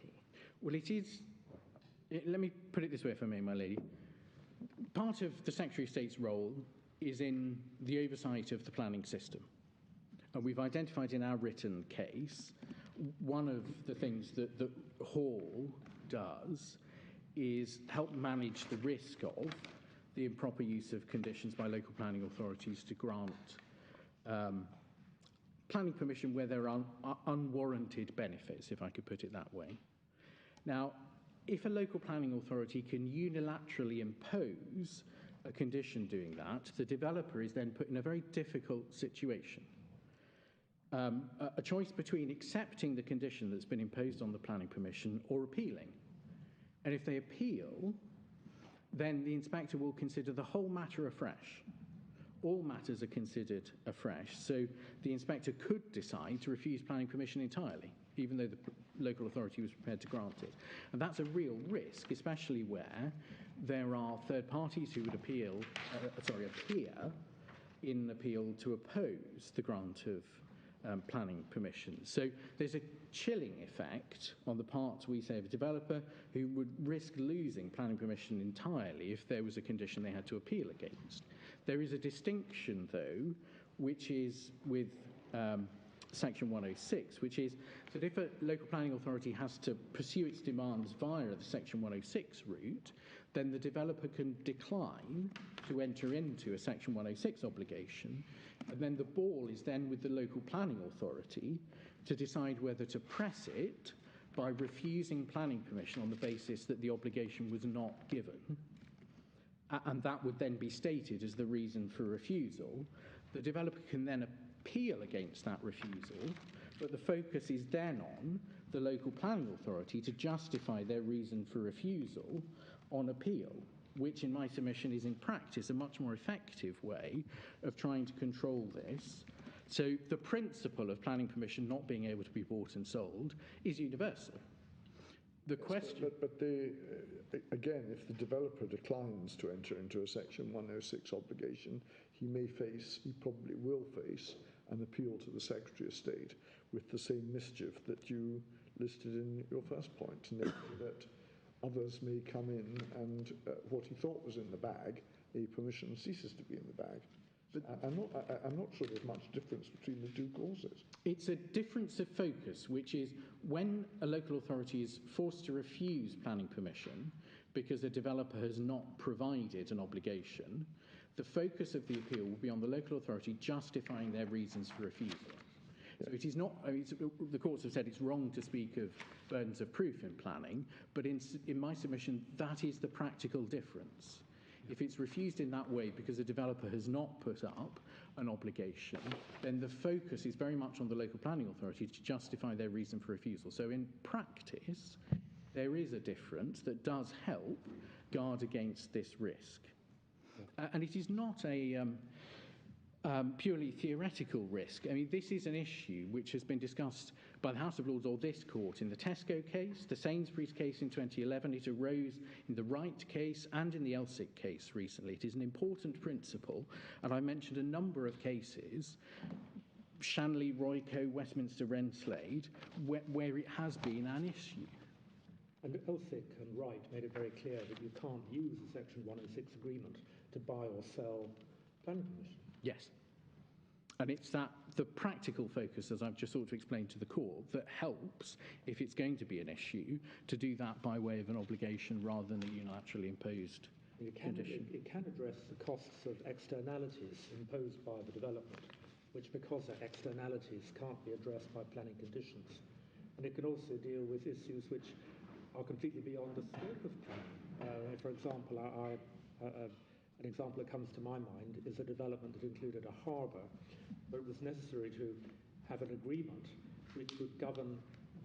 Well, let me put it this way, if I may, my lady. Part of the Secretary of State's role is in the oversight of the planning system. And we've identified in our written case, one of the things that the Hall does is help manage the risk of the improper use of conditions by local planning authorities to grant planning permission where there are unwarranted benefits, if I could put it that way. Now, if a local planning authority can unilaterally impose a condition doing that, the developer is then put in a very difficult situation. A choice between accepting the condition that's been imposed on the planning permission or appealing. And if they appeal, then the inspector will consider the whole matter afresh. All matters are considered afresh. So the inspector could decide to refuse planning permission entirely, even though the local authority was prepared to grant it. And that's a real risk, especially where there are third parties who would appear in an appeal to oppose the grant of planning permission. So there's a chilling effect on the part, we say, of a developer who would risk losing planning permission entirely if there was a condition they had to appeal against. There is a distinction, though, which is with Section 106, which is that if a local planning authority has to pursue its demands via the Section 106 route, then the developer can decline to enter into a Section 106 obligation, and then the ball is then with the local planning authority to decide whether to press it by refusing planning permission on the basis that the obligation was not given. And that would then be stated as the reason for refusal. The developer can then appeal against that refusal, but the focus is then on the local planning authority to justify their reason for refusal on appeal, which in my submission is in practice a much more effective way of trying to control this. So the principle of planning permission not being able to be bought and sold is universal. The question... But again, if the developer declines to enter into a Section 106 obligation, he probably will face an appeal to the Secretary of State with the same mischief that you listed in your first point, namely that others may come in and what he thought was in the bag, a permission ceases to be in the bag. But I'm not sure there's much difference between the two causes. It's a difference of focus, which is when a local authority is forced to refuse planning permission because a developer has not provided an obligation, the focus of the appeal will be on the local authority justifying their reasons for refusal. So it is not, the courts have said it's wrong to speak of burdens of proof in planning, but in my submission, that is the practical difference. If it's refused in that way because a developer has not put up an obligation, then the focus is very much on the local planning authority to justify their reason for refusal. So in practice, there is a difference that does help guard against this risk. And it is not a purely theoretical risk. I mean, this is an issue which has been discussed by the House of Lords or this court in the Tesco case, the Sainsbury's case in 2011. It arose in the Wright case and in the Elsick case recently. It is an important principle, and I mentioned a number of cases, Shanley, Royco, Westminster, Renslade, where it has been an issue. And Elphick and Wright made it very clear that you can't use a Section 106 agreement to buy or sell planning permission. Yes. And it's that the practical focus, as I've just sought to explain to the court, that helps, if it's going to be an issue, to do that by way of an obligation rather than a unilaterally imposed condition. It can address the costs of externalities imposed by the development, which, because they're externalities, can't be addressed by planning conditions. And it can also deal with issues which are completely beyond the scope of planning. For example, an example that comes to my mind is a development that included a harbour, but it was necessary to have an agreement which would govern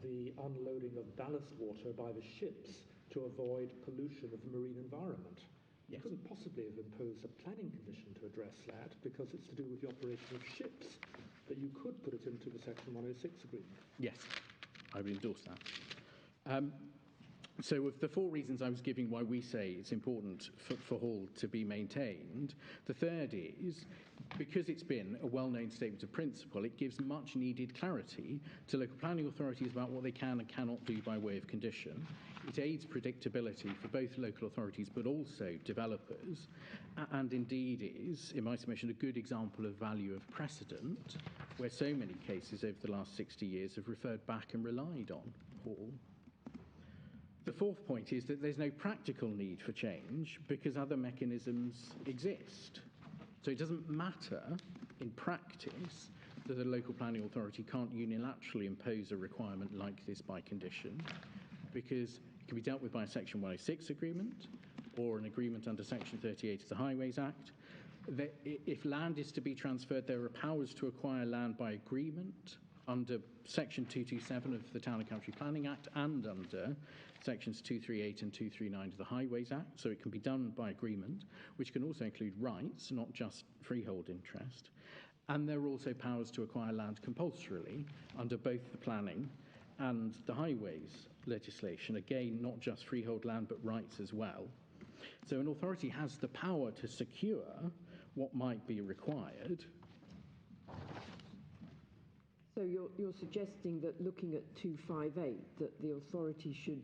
the unloading of ballast water by the ships to avoid pollution of the marine environment. You couldn't possibly have imposed a planning condition to address that because it's to do with the operation of ships, but you could put it into the Section 106 agreement. Yes, I would endorse that. So of the four reasons I was giving why we say it's important for Hall to be maintained, the third is, because it's been a well-known statement of principle, it gives much needed clarity to local planning authorities about what they can and cannot do by way of condition. It aids predictability for both local authorities but also developers, and indeed is, in my submission, a good example of value of precedent, where so many cases over the last 60 years have referred back and relied on Hall. The fourth point is that there's no practical need for change because other mechanisms exist. So it doesn't matter in practice that a local planning authority can't unilaterally impose a requirement like this by condition, because it can be dealt with by a Section 106 agreement or an agreement under Section 38 of the Highways Act. That if land is to be transferred, there are powers to acquire land by agreement under Section 227 of the Town and Country Planning Act and under Sections 238 and 239 of the Highways Act, so it can be done by agreement, which can also include rights, not just freehold interest. And there are also powers to acquire land compulsorily under both the planning and the highways legislation, again, not just freehold land, but rights as well. So an authority has the power to secure what might be required. So you're suggesting that looking at 258, that the authority should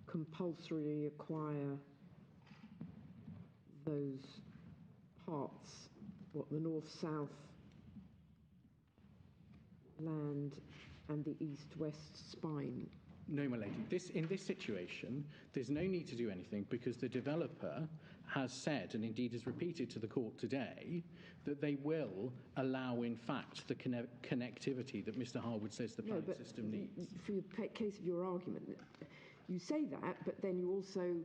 compulsorily acquire those parts, what, the north-south land and the east-west spine? No, my lady. In this situation, there's no need to do anything because the developer has said, and indeed has repeated to the court today, that they will allow, in fact, the connectivity that Mr. Harwood says the planning system needs. For the case of your argument, you say that, but then you also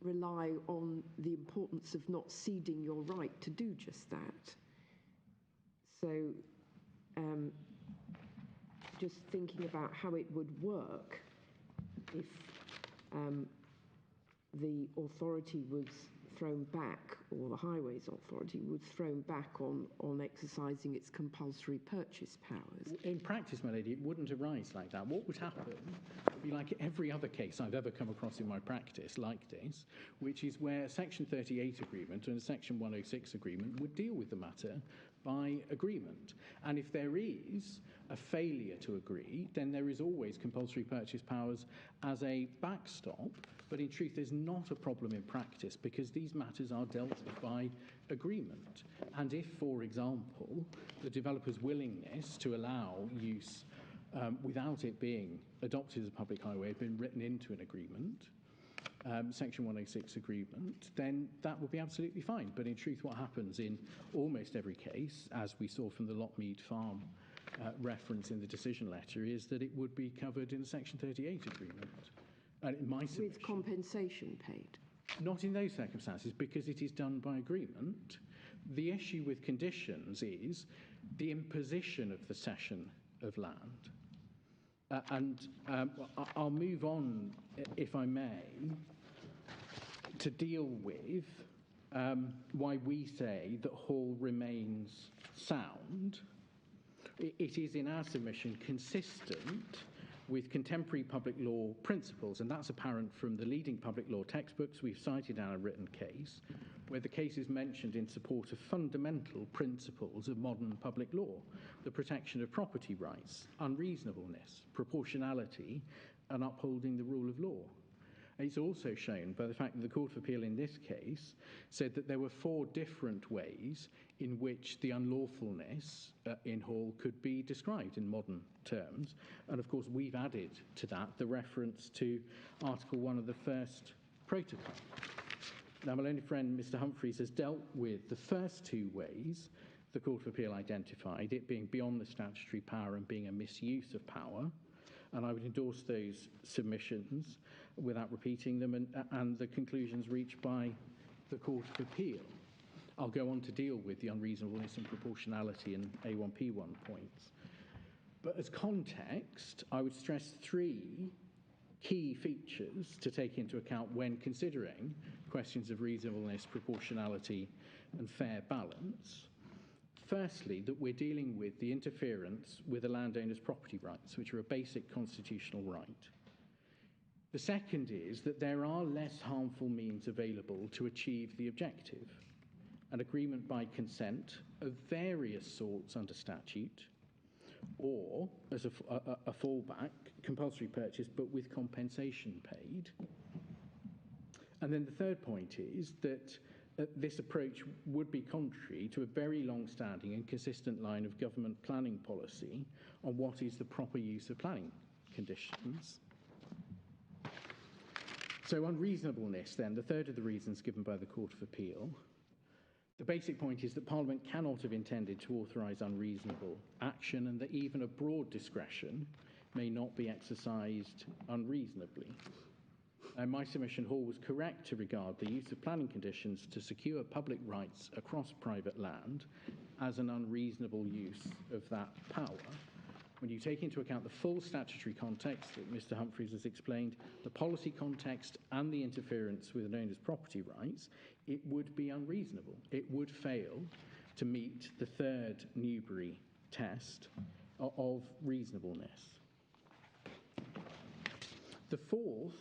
rely on the importance of not ceding your right to do just that. So, just thinking about how it would work if the authority was thrown back, or the Highways Authority was thrown back on exercising its compulsory purchase powers. In practice, my lady, it wouldn't arise like that. What would happen would be like every other case I've ever come across in my practice like this, which is where a Section 38 agreement and a Section 106 agreement would deal with the matter by agreement. And if there is a failure to agree, then there is always compulsory purchase powers as a backstop. But in truth, there's not a problem in practice because these matters are dealt with by agreement. And if, for example, the developer's willingness to allow use without it being adopted as a public highway had been written into an agreement, Section 106 agreement, then that would be absolutely fine. But in truth, what happens in almost every case, as we saw from the Lockmead Farm reference in the decision letter, is that it would be covered in the Section 38 agreement. And in my submission, with compensation paid? Not in those circumstances, because it is done by agreement. The issue with conditions is the imposition of the cession of land. I'll move on, if I may, to deal with why we say that Hall remains sound. It is, in our submission, consistent with contemporary public law principles, and that's apparent from the leading public law textbooks we've cited in our written case, where the case is mentioned in support of fundamental principles of modern public law: the protection of property rights, unreasonableness, proportionality, and upholding the rule of law. It's also shown by the fact that the Court of Appeal in this case said that there were 4 different ways in which the unlawfulness in Hall could be described in modern terms. And of course, we've added to that the reference to Article 1 of the first protocol. Now, my learned friend, Mr. Humphreys, has dealt with the first 2 ways the Court of Appeal identified, it being beyond the statutory power and being a misuse of power. And I would endorse those submissions without repeating them and the conclusions reached by the Court of Appeal. I'll go on to deal with the unreasonableness and proportionality and A1P1 points. But as context, I would stress 3 key features to take into account when considering questions of reasonableness, proportionality, and fair balance. Firstly, that we're dealing with the interference with a landowner's property rights, which are a basic constitutional right. The second is that there are less harmful means available to achieve the objective. An agreement by consent of various sorts under statute, or, as a fallback, compulsory purchase, but with compensation paid. And then the third point is that this approach would be contrary to a very long-standing and consistent line of government planning policy on what is the proper use of planning conditions. So unreasonableness, then, the third of the reasons given by the Court of Appeal. The basic point is that Parliament cannot have intended to authorise unreasonable action, and that even a broad discretion may not be exercised unreasonably. My submission, Hall was correct to regard the use of planning conditions to secure public rights across private land as an unreasonable use of that power. When you take into account the full statutory context that Mr. Humphreys has explained, the policy context and the interference with an owner's property rights, it would be unreasonable. It would fail to meet the third Newbery test of reasonableness. The fourth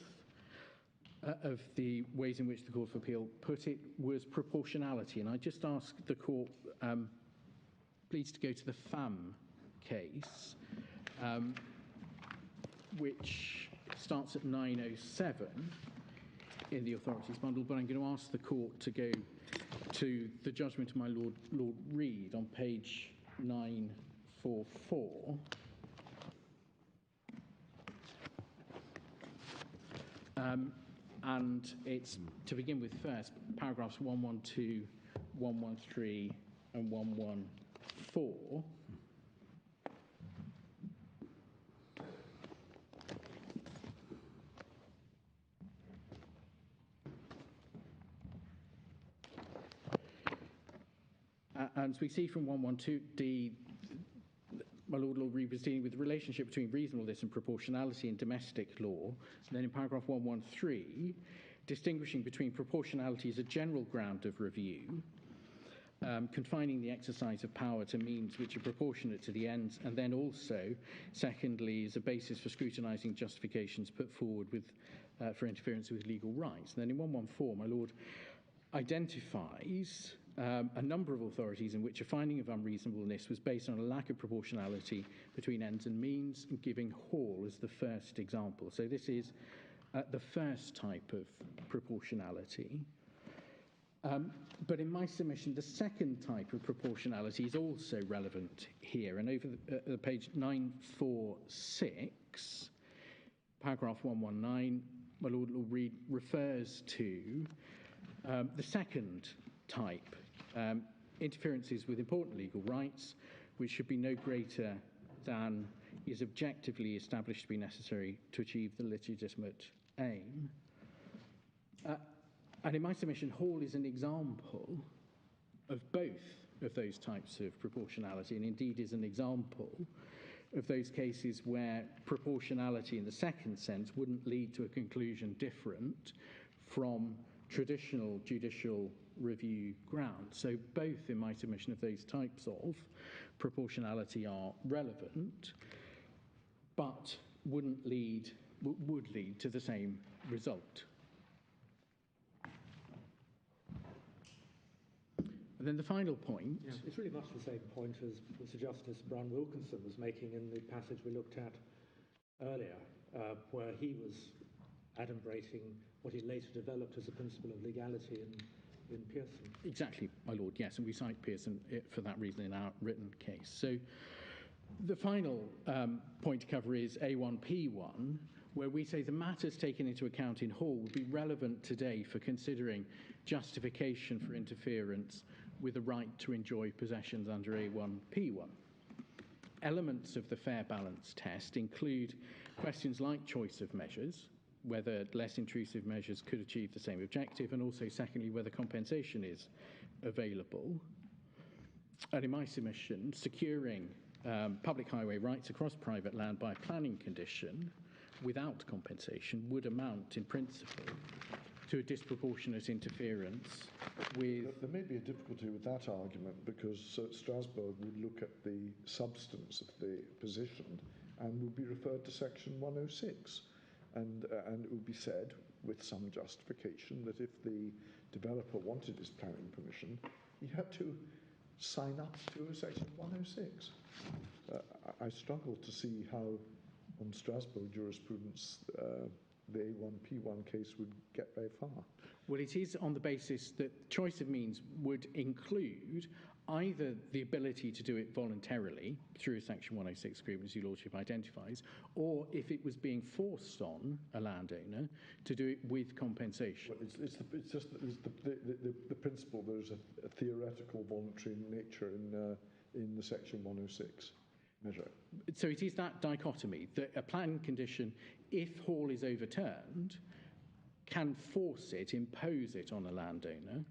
of the ways in which the Court of Appeal put it was proportionality. And I just ask the Court, please, to go to the FAM case, which starts at 907 in the authorities bundle, but I'm going to ask the Court to go to the judgment of my Lord Reed on page 944. And it's, to begin with first, paragraphs 112, 113, and 114. And as we see from 112D, my Lord Reed was dealing with the relationship between reasonableness and proportionality in domestic law. And then in paragraph 113, distinguishing between proportionality as a general ground of review, confining the exercise of power to means which are proportionate to the ends, and then also, secondly, as a basis for scrutinising justifications put forward with, for interference with legal rights. And then in 114, my Lord identifies a number of authorities in which a finding of unreasonableness was based on a lack of proportionality between ends and means, giving Hall as the first example. So this is the first type of proportionality. But in my submission, the second type of proportionality is also relevant here. And over the page 946, paragraph 119, my Lord Reed refers to the second type, interferences with important legal rights, which should be no greater than is objectively established to be necessary to achieve the legitimate aim. And in my submission, Hall is an example of both of those types of proportionality, and indeed is an example of those cases where proportionality in the second sense wouldn't lead to a conclusion different from traditional judicial review grounds. So both, in my submission, of those types of proportionality are relevant, but would lead to the same result. And then the final point. Yeah, it's really much the same point as Mr. Justice Brown Wilkinson was making in the passage we looked at earlier. where he was adumbrating what he later developed as a principle of legality in Pearson. Exactly, my lord, yes, and we cite Pearson for that reason in our written case. So the final point to cover is A1P1, where we say the matters taken into account in Hall would be relevant today for considering justification for interference with the right to enjoy possessions under A1P1. Elements of the fair balance test include questions like choice of measures, whether less intrusive measures could achieve the same objective, and also, secondly, whether compensation is available. And in my submission, securing public highway rights across private land by a planning condition without compensation would amount, in principle, to a disproportionate interference with... There may be a difficulty with that argument because Strasbourg would look at the substance of the position and would be referred to Section 106. And it would be said, with some justification, that if the developer wanted his planning permission, he had to sign up to a Section 106. I struggle to see how, on Strasbourg jurisprudence, the A1P1 case would get very far. Well, it is on the basis that choice of means would include either the ability to do it voluntarily through a Section 106 agreement, as your Lordship identifies, or if it was being forced on a landowner to do it with compensation. Well, it's just the principle. There's a theoretical voluntary nature in the Section 106 measure. So it is that dichotomy that a planning condition, if Hall is overturned, can force it, impose it on a landowner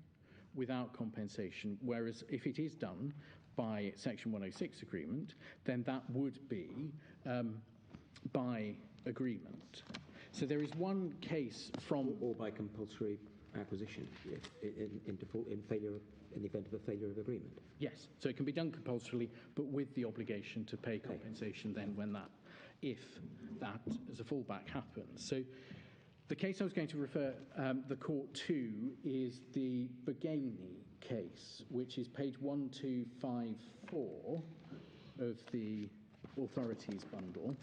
without compensation, whereas if it is done by Section 106 agreement, then that would be by agreement. So there is one case from... Or by compulsory acquisition in the event of a failure of agreement. Yes, so it can be done compulsorily, but with the obligation to pay compensation then when that, if that as a fallback happens. So the case I was going to refer the court to is the Bergani case, which is page 1254 of the authorities bundle.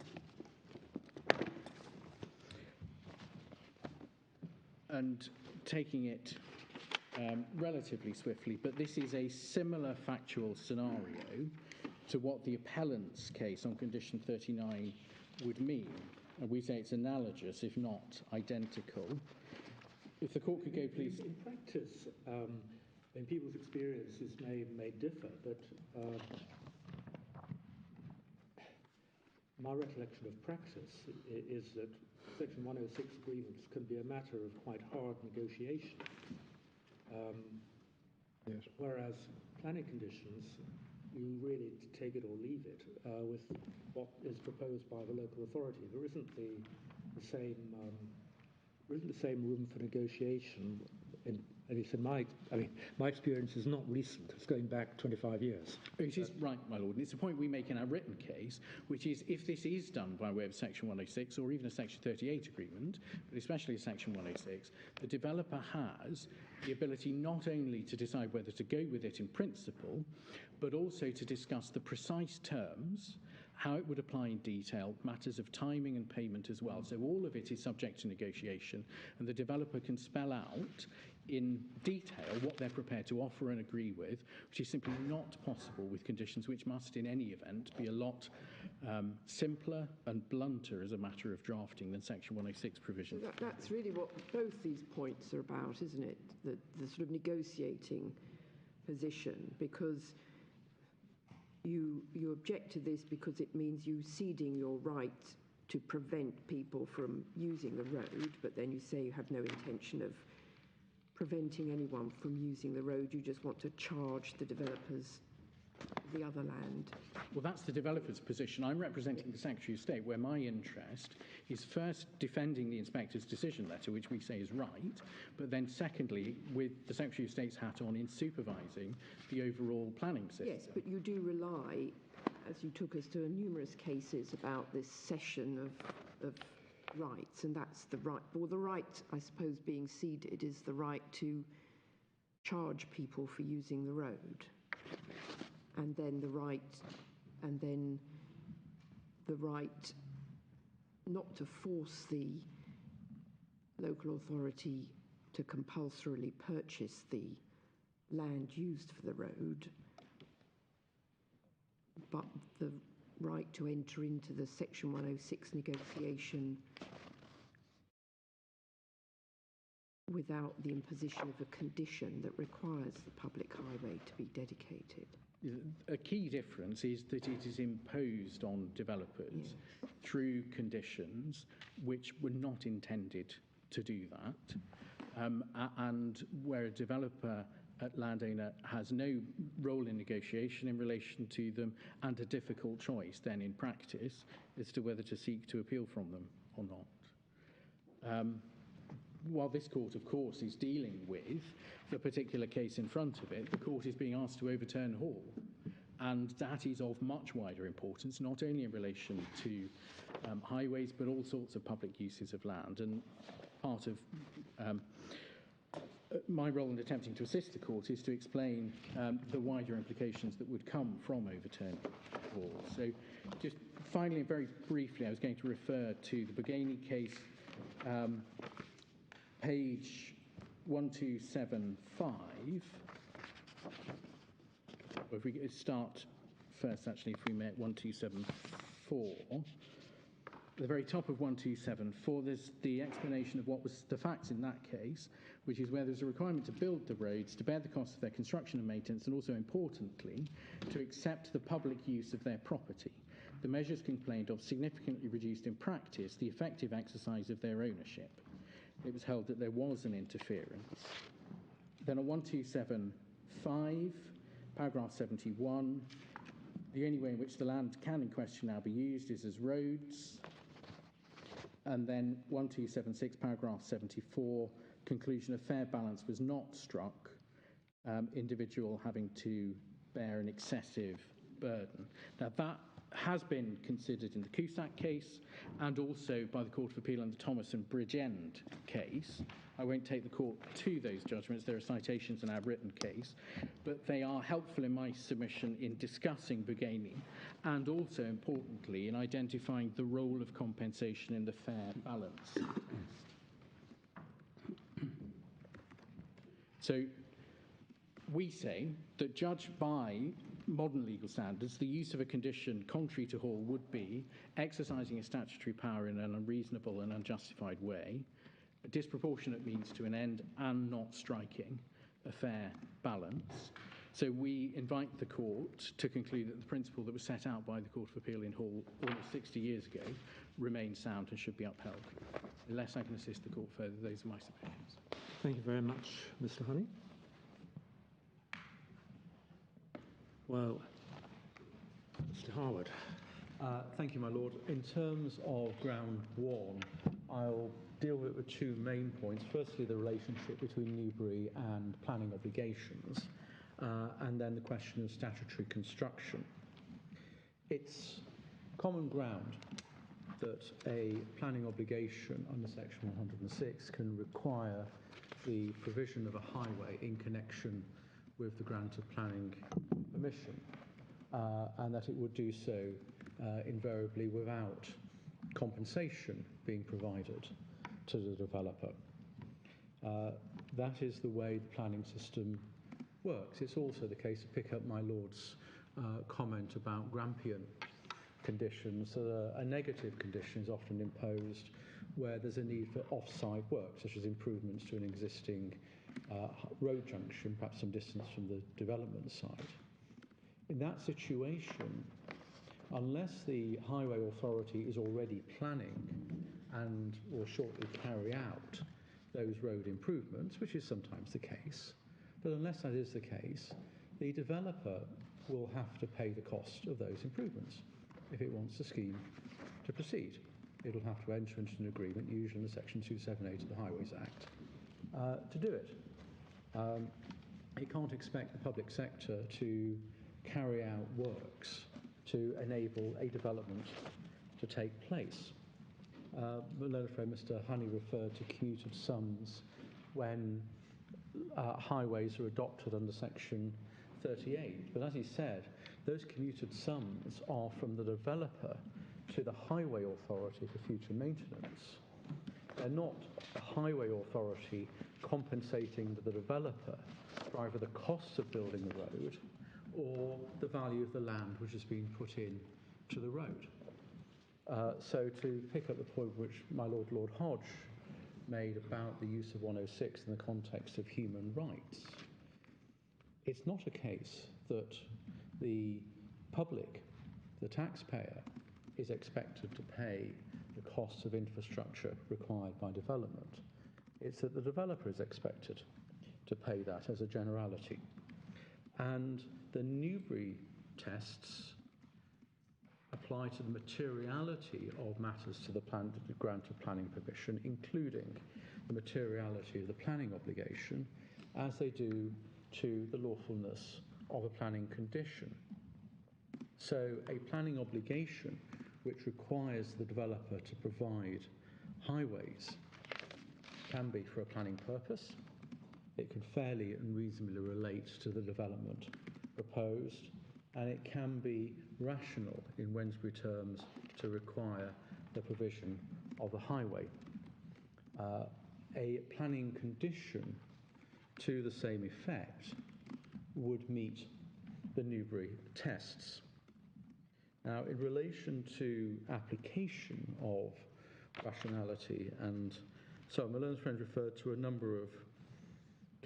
And taking it relatively swiftly, but this is a similar factual scenario to what the appellant's case on condition 39 would mean. And we say it's analogous, if not identical. If the court could go, please. In practice, in people's experiences may differ, but my recollection of practice is that Section 106 agreements can be a matter of quite hard negotiation. Yes. Whereas planning conditions, you really take it or leave it with what is proposed by the local authority. There isn't the same room for negotiation. At least in my experience is not recent. It's going back 25 years. It is right, my lord. And it's a point we make in our written case, which is if this is done by way of Section 106 or even a Section 38 agreement, but especially a Section 106, the developer has the ability not only to decide whether to go with it in principle, but also to discuss the precise terms, how it would apply in detail, matters of timing and payment as well. So all of it is subject to negotiation, and the developer can spell out in detail what they're prepared to offer and agree with, which is simply not possible with conditions which must, in any event, be a lot simpler and blunter as a matter of drafting than Section 106 provisions. So that's really what both these points are about, isn't it? The sort of negotiating position, because you object to this because it means you ceding your right to prevent people from using the road, but then you say you have no intention of preventing anyone from using the road. You just want to charge the developers the other land. Well, that's the developer's position. I'm representing the Secretary of State, where my interest is first defending the inspector's decision letter, which we say is right, but then secondly, with the Secretary of State's hat on, in supervising the overall planning system. Yes, but you do rely, as you took us to numerous cases about this cession of rights, and that's the right, well, the right, I suppose, being ceded is the right to charge people for using the road, and then the right not to force the local authority to compulsorily purchase the land used for the road, but the right to enter into the Section 106 negotiation without the imposition of a condition that requires the public highway to be dedicated. A key difference is that it is imposed on developers through conditions which were not intended to do that, and where a developer landowner has no role in negotiation in relation to them, and a difficult choice then in practice as to whether to seek to appeal from them or not. While this court, of course, is dealing with the particular case in front of it, the court is being asked to overturn Hall. And that is of much wider importance, not only in relation to highways, but all sorts of public uses of land. And part of my role in attempting to assist the court is to explain the wider implications that would come from overturning Hall. So just finally, very briefly, I was going to refer to the Bugany case, page 1275. Or if we start first, actually, if we may, at 1274. At the very top of 1274, there's the explanation of what was the facts in that case, which is where there's a requirement to build the roads, to bear the cost of their construction and maintenance, and also, importantly, to accept the public use of their property. The measures complained of significantly reduced in practice the effective exercise of their ownership. It was held that there was an interference. Then on 1275, paragraph 71, the only way in which the land can in question now be used is as roads. And then 1276, paragraph 74, conclusion of fair balance was not struck, individual having to bear an excessive burden. Now that has been considered in the Cusack case and also by the Court of Appeal in the Thomas and Bridgend case. I won't take the court to those judgments. There are citations in our written case, but they are helpful in my submission in discussing Bugany and also, importantly, in identifying the role of compensation in the fair balance. So we say that, judged by modern legal standards, the use of a condition contrary to Hall would be exercising a statutory power in an unreasonable and unjustified way, a disproportionate means to an end, and not striking a fair balance. So we invite the court to conclude that the principle that was set out by the Court of Appeal in Hall almost 60 years ago remains sound and should be upheld. Unless I can assist the court further, those are my submissions. Thank you very much, Mr. Honey. Well, Mr. Harwood. Thank you, my lord. In terms of ground one, I'll deal with it with two main points. Firstly, the relationship between Newbury and planning obligations, and then the question of statutory construction. It's common ground that a planning obligation under Section 106 can require the provision of a highway in connection with the grant of planning permission, and that it would do so invariably without compensation being provided to the developer. That is the way the planning system works. It's also the case, to pick up my lord's comment about Grampian conditions, a negative condition is often imposed where there's a need for off-site work, such as improvements to an existing road junction, perhaps some distance from the development site. In that situation, unless the highway authority is already planning and will shortly carry out those road improvements, which is sometimes the case, but unless that is the case, the developer will have to pay the cost of those improvements if it wants the scheme to proceed. It'll have to enter into an agreement, usually in the Section 278 of the Highways Act, to do it. It can't expect the public sector to carry out works to enable a development to take place. The letter from Mr. Honey referred to commuted sums when highways are adopted under Section 38. But as he said, those commuted sums are from the developer to the highway authority for future maintenance. They're not the highway authority compensating the developer for either the costs of building the road or the value of the land which has been put in to the road. So to pick up the point which my Lord Hodge made about the use of 106 in the context of human rights, it's not a case that the public, the taxpayer, is expected to pay the costs of infrastructure required by development. It's that the developer is expected to pay that as a generality. And the Newbury tests apply to the materiality of matters to the grant of planning permission, including the materiality of the planning obligation, as they do to the lawfulness of a planning condition. So a planning obligation which requires the developer to provide highways can be for a planning purpose. It can fairly and reasonably relate to the development proposed, and it can be rational in Wednesbury terms to require the provision of a highway. A planning condition to the same effect would meet the Newbury tests. Now, in relation to application of rationality, and so my learned friend referred to a number of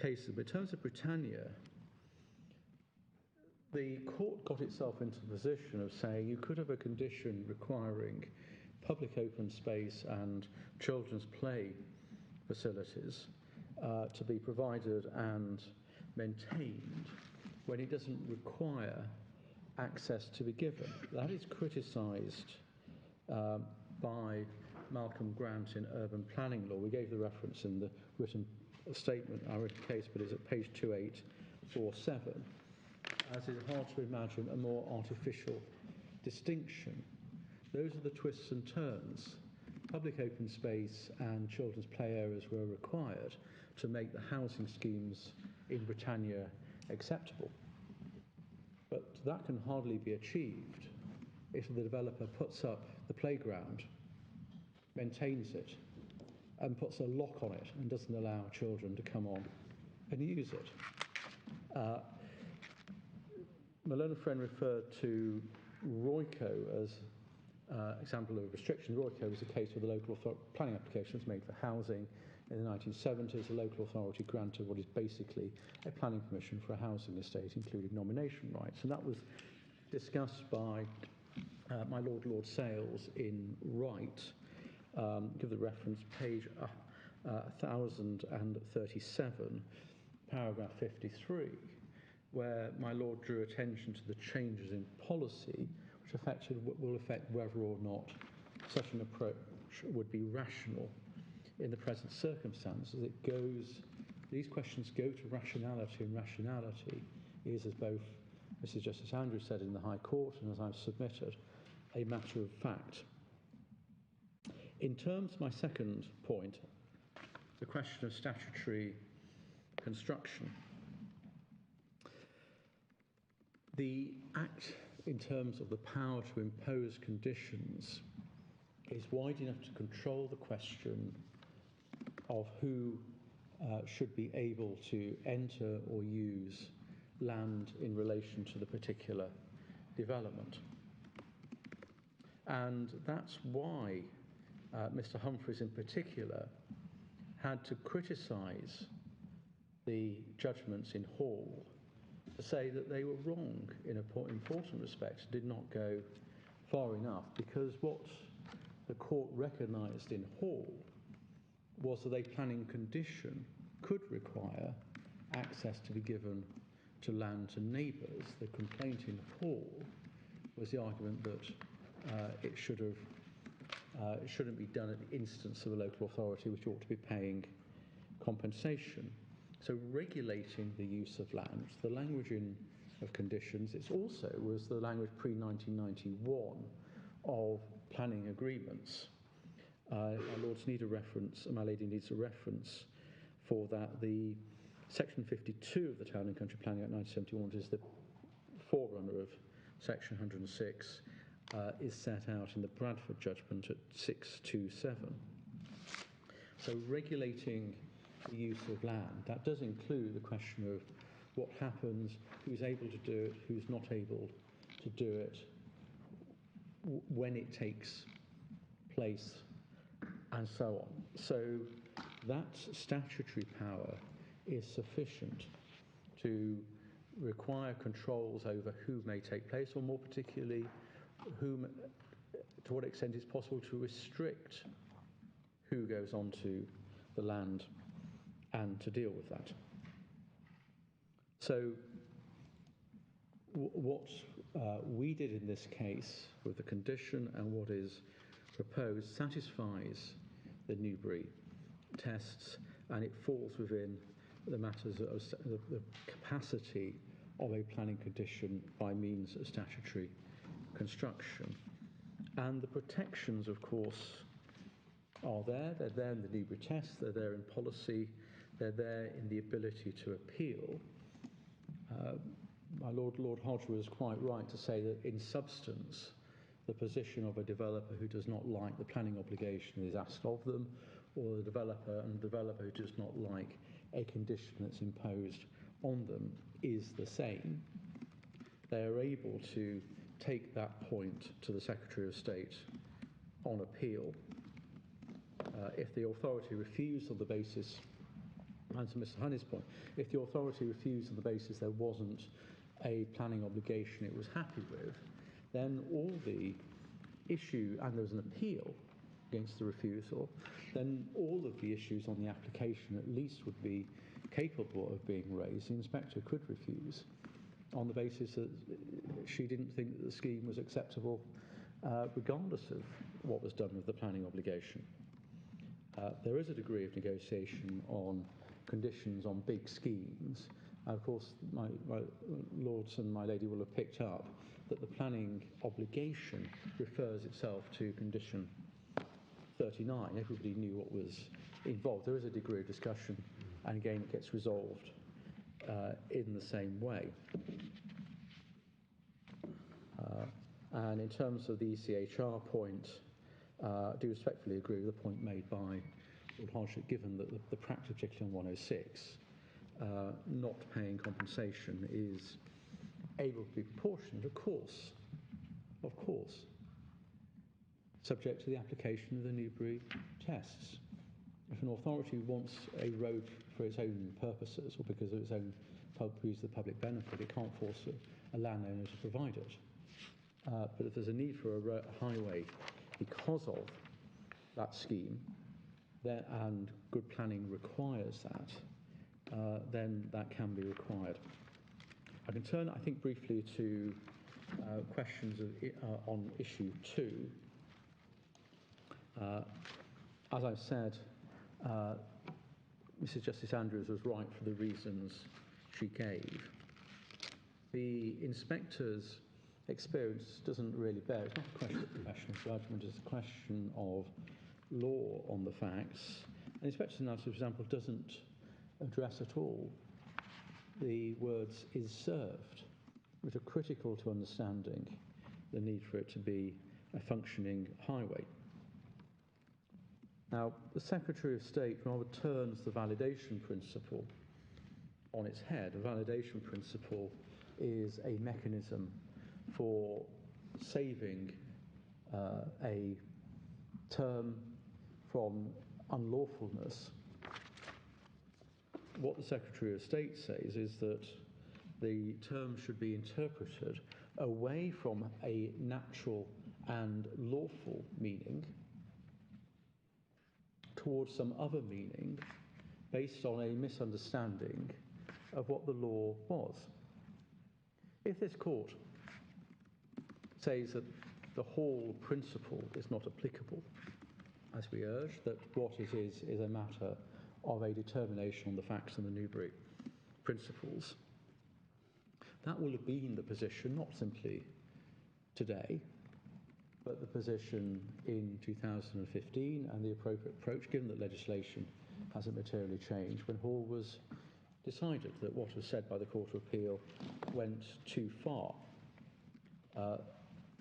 cases, but in terms of Britannia, the court got itself into the position of saying you could have a condition requiring public open space and children's play facilities to be provided and maintained when it doesn't require access to be given. That is criticised by Malcolm Grant in urban planning law. We gave the reference in the written statement, our written case, but it's at page 2847. As it's hard to imagine a more artificial distinction. Those are the twists and turns. Public open space and children's play areas were required to make the housing schemes in Britannia acceptable. But that can hardly be achieved if the developer puts up the playground, maintains it, and puts a lock on it and doesn't allow children to come on and use it. My learned friend referred to Royco as example of restriction. Royco was a case where the local planning application was made for housing. In the 1970s, the local authority granted what is basically a planning permission for a housing estate, including nomination rights. And that was discussed by my Lord Sales in Wright. Give the reference, page 1037, paragraph 53, where my Lord drew attention to the changes in policy which will affect whether or not such an approach would be rational in the present circumstances. These questions go to rationality, and rationality is, as both Mrs. Justice Andrews said in the High Court and as I've submitted, a matter of fact. In terms of my second point, the question of statutory construction, the Act, in terms of the power to impose conditions, is wide enough to control the question of who should be able to enter or use land in relation to the particular development. And that's why Mr. Humphreys in particular had to criticise the judgments in Hall to say that they were wrong in important respects, did not go far enough, because what the court recognised in Hall was that a planning condition could require access to be given to land to neighbours. The complaint in Hall was the argument that it shouldn't be done at the instance of a local authority which ought to be paying compensation. So regulating the use of land, the language of conditions, it also was the language pre-1991 of planning agreements. My Lords need a reference, my Lady needs a reference for that. The Section 52 of the Town and Country Planning Act 1971 is the forerunner of Section 106, is set out in the Bradford judgment at 627. So regulating the use of land, that does include the question of what happens, who's able to do it, who's not able to do it, when it takes place, and so on. So that statutory power is sufficient to require controls over who may take place, or more particularly, to what extent it's possible to restrict who goes onto the land and to deal with that. So what we did in this case with the condition and what is proposed satisfies the Newbury tests, and it falls within the matters of the capacity of a planning condition by means of statutory construction. And the protections, of course, are there. They're there in the Newbury test, they're there in policy, they're there in the ability to appeal. My Lord Hodge was quite right to say that in substance, the position of a developer who does not like the planning obligation is asked of them, or the developer who does not like a condition that's imposed on them is the same. They are able to take that point to the Secretary of State on appeal. If the authority refused on the basis, and to Mr. Honey's point, if the authority refused on the basis there wasn't a planning obligation it was happy with, then all the issue, and there was an appeal against the refusal, then all of the issues on the application at least would be capable of being raised. The inspector could refuse on the basis that she didn't think that the scheme was acceptable, regardless of what was done with the planning obligation. There is a degree of negotiation on conditions on big schemes. Of course, my lords and my lady will have picked up that the planning obligation refers itself to condition 39. Everybody knew what was involved. There is a degree of discussion, and again, it gets resolved in the same way. And in terms of the ECHR point, I do respectfully agree with the point made by Lord Hodge, given that the practice, particularly on 106, not paying compensation is able to be proportionate, of course, subject to the application of the Newbury tests. If an authority wants a road for its own purposes or because of its own use of the public benefit, it can't force a landowner to provide it. But if there's a need for a highway because of that scheme, and good planning requires that, then that can be required. I can turn, I think, briefly to questions on issue 2. As I said, Mrs. Justice Andrews was right for the reasons she gave. The inspector's experience doesn't really bear. It's not a question of professional judgment, it's a question of law on the facts. And the inspector's analysis, for example, doesn't address at all the words "is served," which are critical to understanding the need for it to be a functioning highway. Now, the Secretary of State rather turns the validation principle on its head. A validation principle is a mechanism for saving a term from unlawfulness. What the Secretary of State says is that the term should be interpreted away from a natural and lawful meaning towards some other meaning based on a misunderstanding of what the law was. If this court says that the Hall principle is not applicable, as we urge, that what it is a matter of a determination on the facts and the Newbury principles, that will have been the position not simply today, but the position in 2015 and the appropriate approach, given that legislation hasn't materially changed, when Hall was decided that what was said by the Court of Appeal went too far.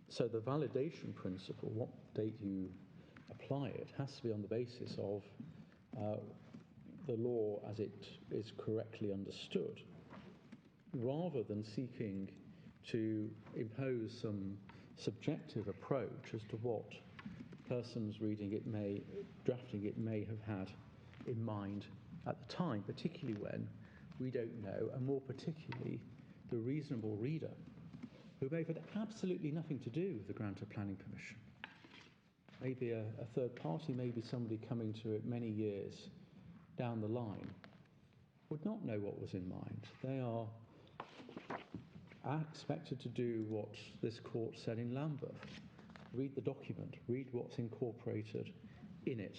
So the validation principle, what date you apply it, has to be on the basis of the law as it is correctly understood, rather than seeking to impose some subjective approach as to what persons reading it drafting it may have had in mind at the time, particularly when we don't know, and more particularly the reasonable reader, who may have had absolutely nothing to do with the grant of planning permission. Maybe a third party, maybe somebody coming to it many years down the line, would not know what was in mind. They are expected to do what this court said in Lambeth. Read the document, read what's incorporated in it.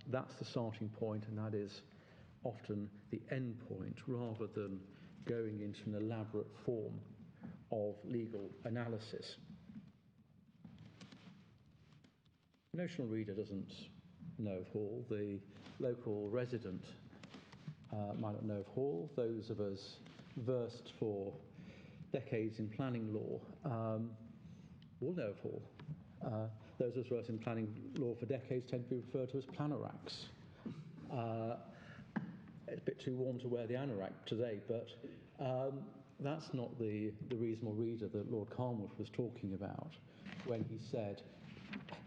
That's the starting point, and that is often the end point, rather than going into an elaborate form of legal analysis. Notional reader doesn't know of Hall. The local resident might not know of Hall. Those of us versed for decades in planning law will know of Hall. Those of us versed in planning law for decades tend to be referred to as planaracts. It's a bit too warm to wear the anorak today, but that's not the reasonable reader that Lord Carnwath was talking about when he said,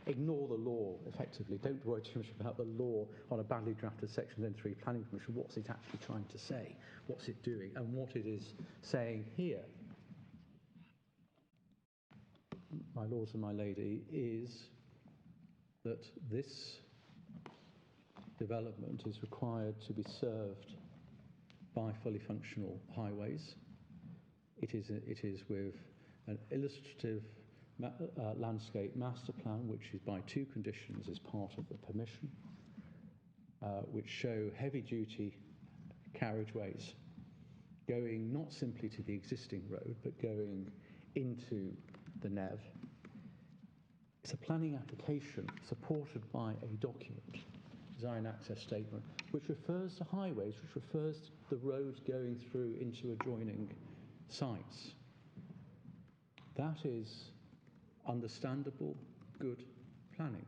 ignore the law, effectively. Don't worry too much about the law on a badly drafted Section 3 planning permission. What's it actually trying to say? What's it doing? And what it is saying here, my lords and my lady, is that this development is required to be served by fully functional highways. It is with an illustrative landscape master plan, which is by two conditions as part of the permission, which show heavy-duty carriageways going not simply to the existing road, but going into the Nev. It's a planning application supported by a document, design access statement, which refers to highways, which refers to the roads going through into adjoining sites. That is understandable, good planning.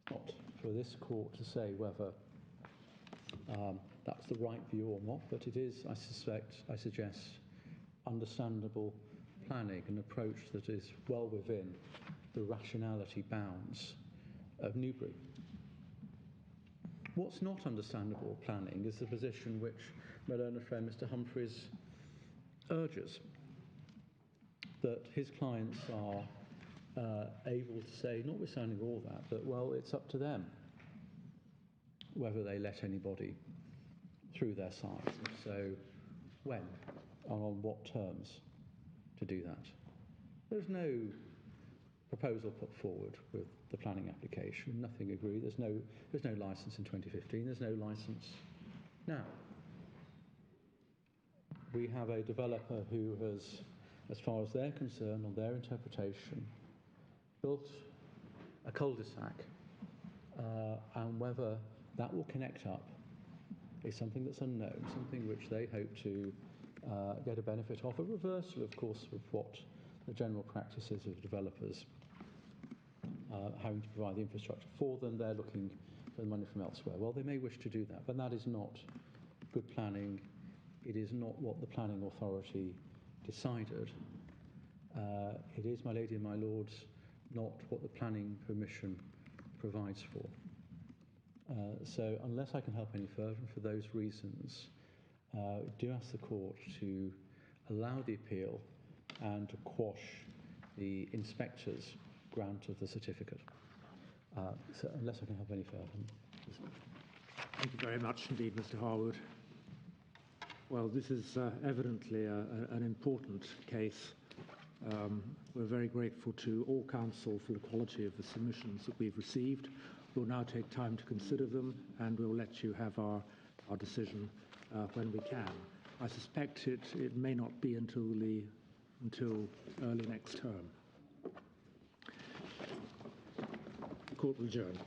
Not for this court to say whether that's the right view or not, but it is, I suggest, understandable planning, an approach that is well within the rationality bounds of Newbury. What's not understandable planning is the position which my learned friend Mr. Humphreys urges, that his clients are able to say, notwithstanding all that, that, well, it's up to them whether they let anybody through their site. If so, when and on what terms to do that. There's no proposal put forward with the planning application, nothing agreed. There's no licence in 2015, there's no licence now. We have a developer who has, as far as they're concerned, on their interpretation, built a cul-de-sac, and whether that will connect up is something that's unknown, something which they hope to get a benefit of, a reversal, of course, of what the general practice is of developers having to provide the infrastructure for them. They're looking for the money from elsewhere. Well, they may wish to do that, but that is not good planning. It is not what the planning authority decided. It is, my lady and my lords, not what the planning permission provides for. So unless I can help any further, and for those reasons, do ask the court to allow the appeal and to quash the inspector's grant of the certificate. So unless I can help any further. Thank you very much indeed, Mr. Harwood. Well, this is evidently an important case. We're very grateful to all counsel for the quality of the submissions that we've received. We'll now take time to consider them, and we'll let you have our decision when we can. I suspect it may not be until early next term. The court will adjourn.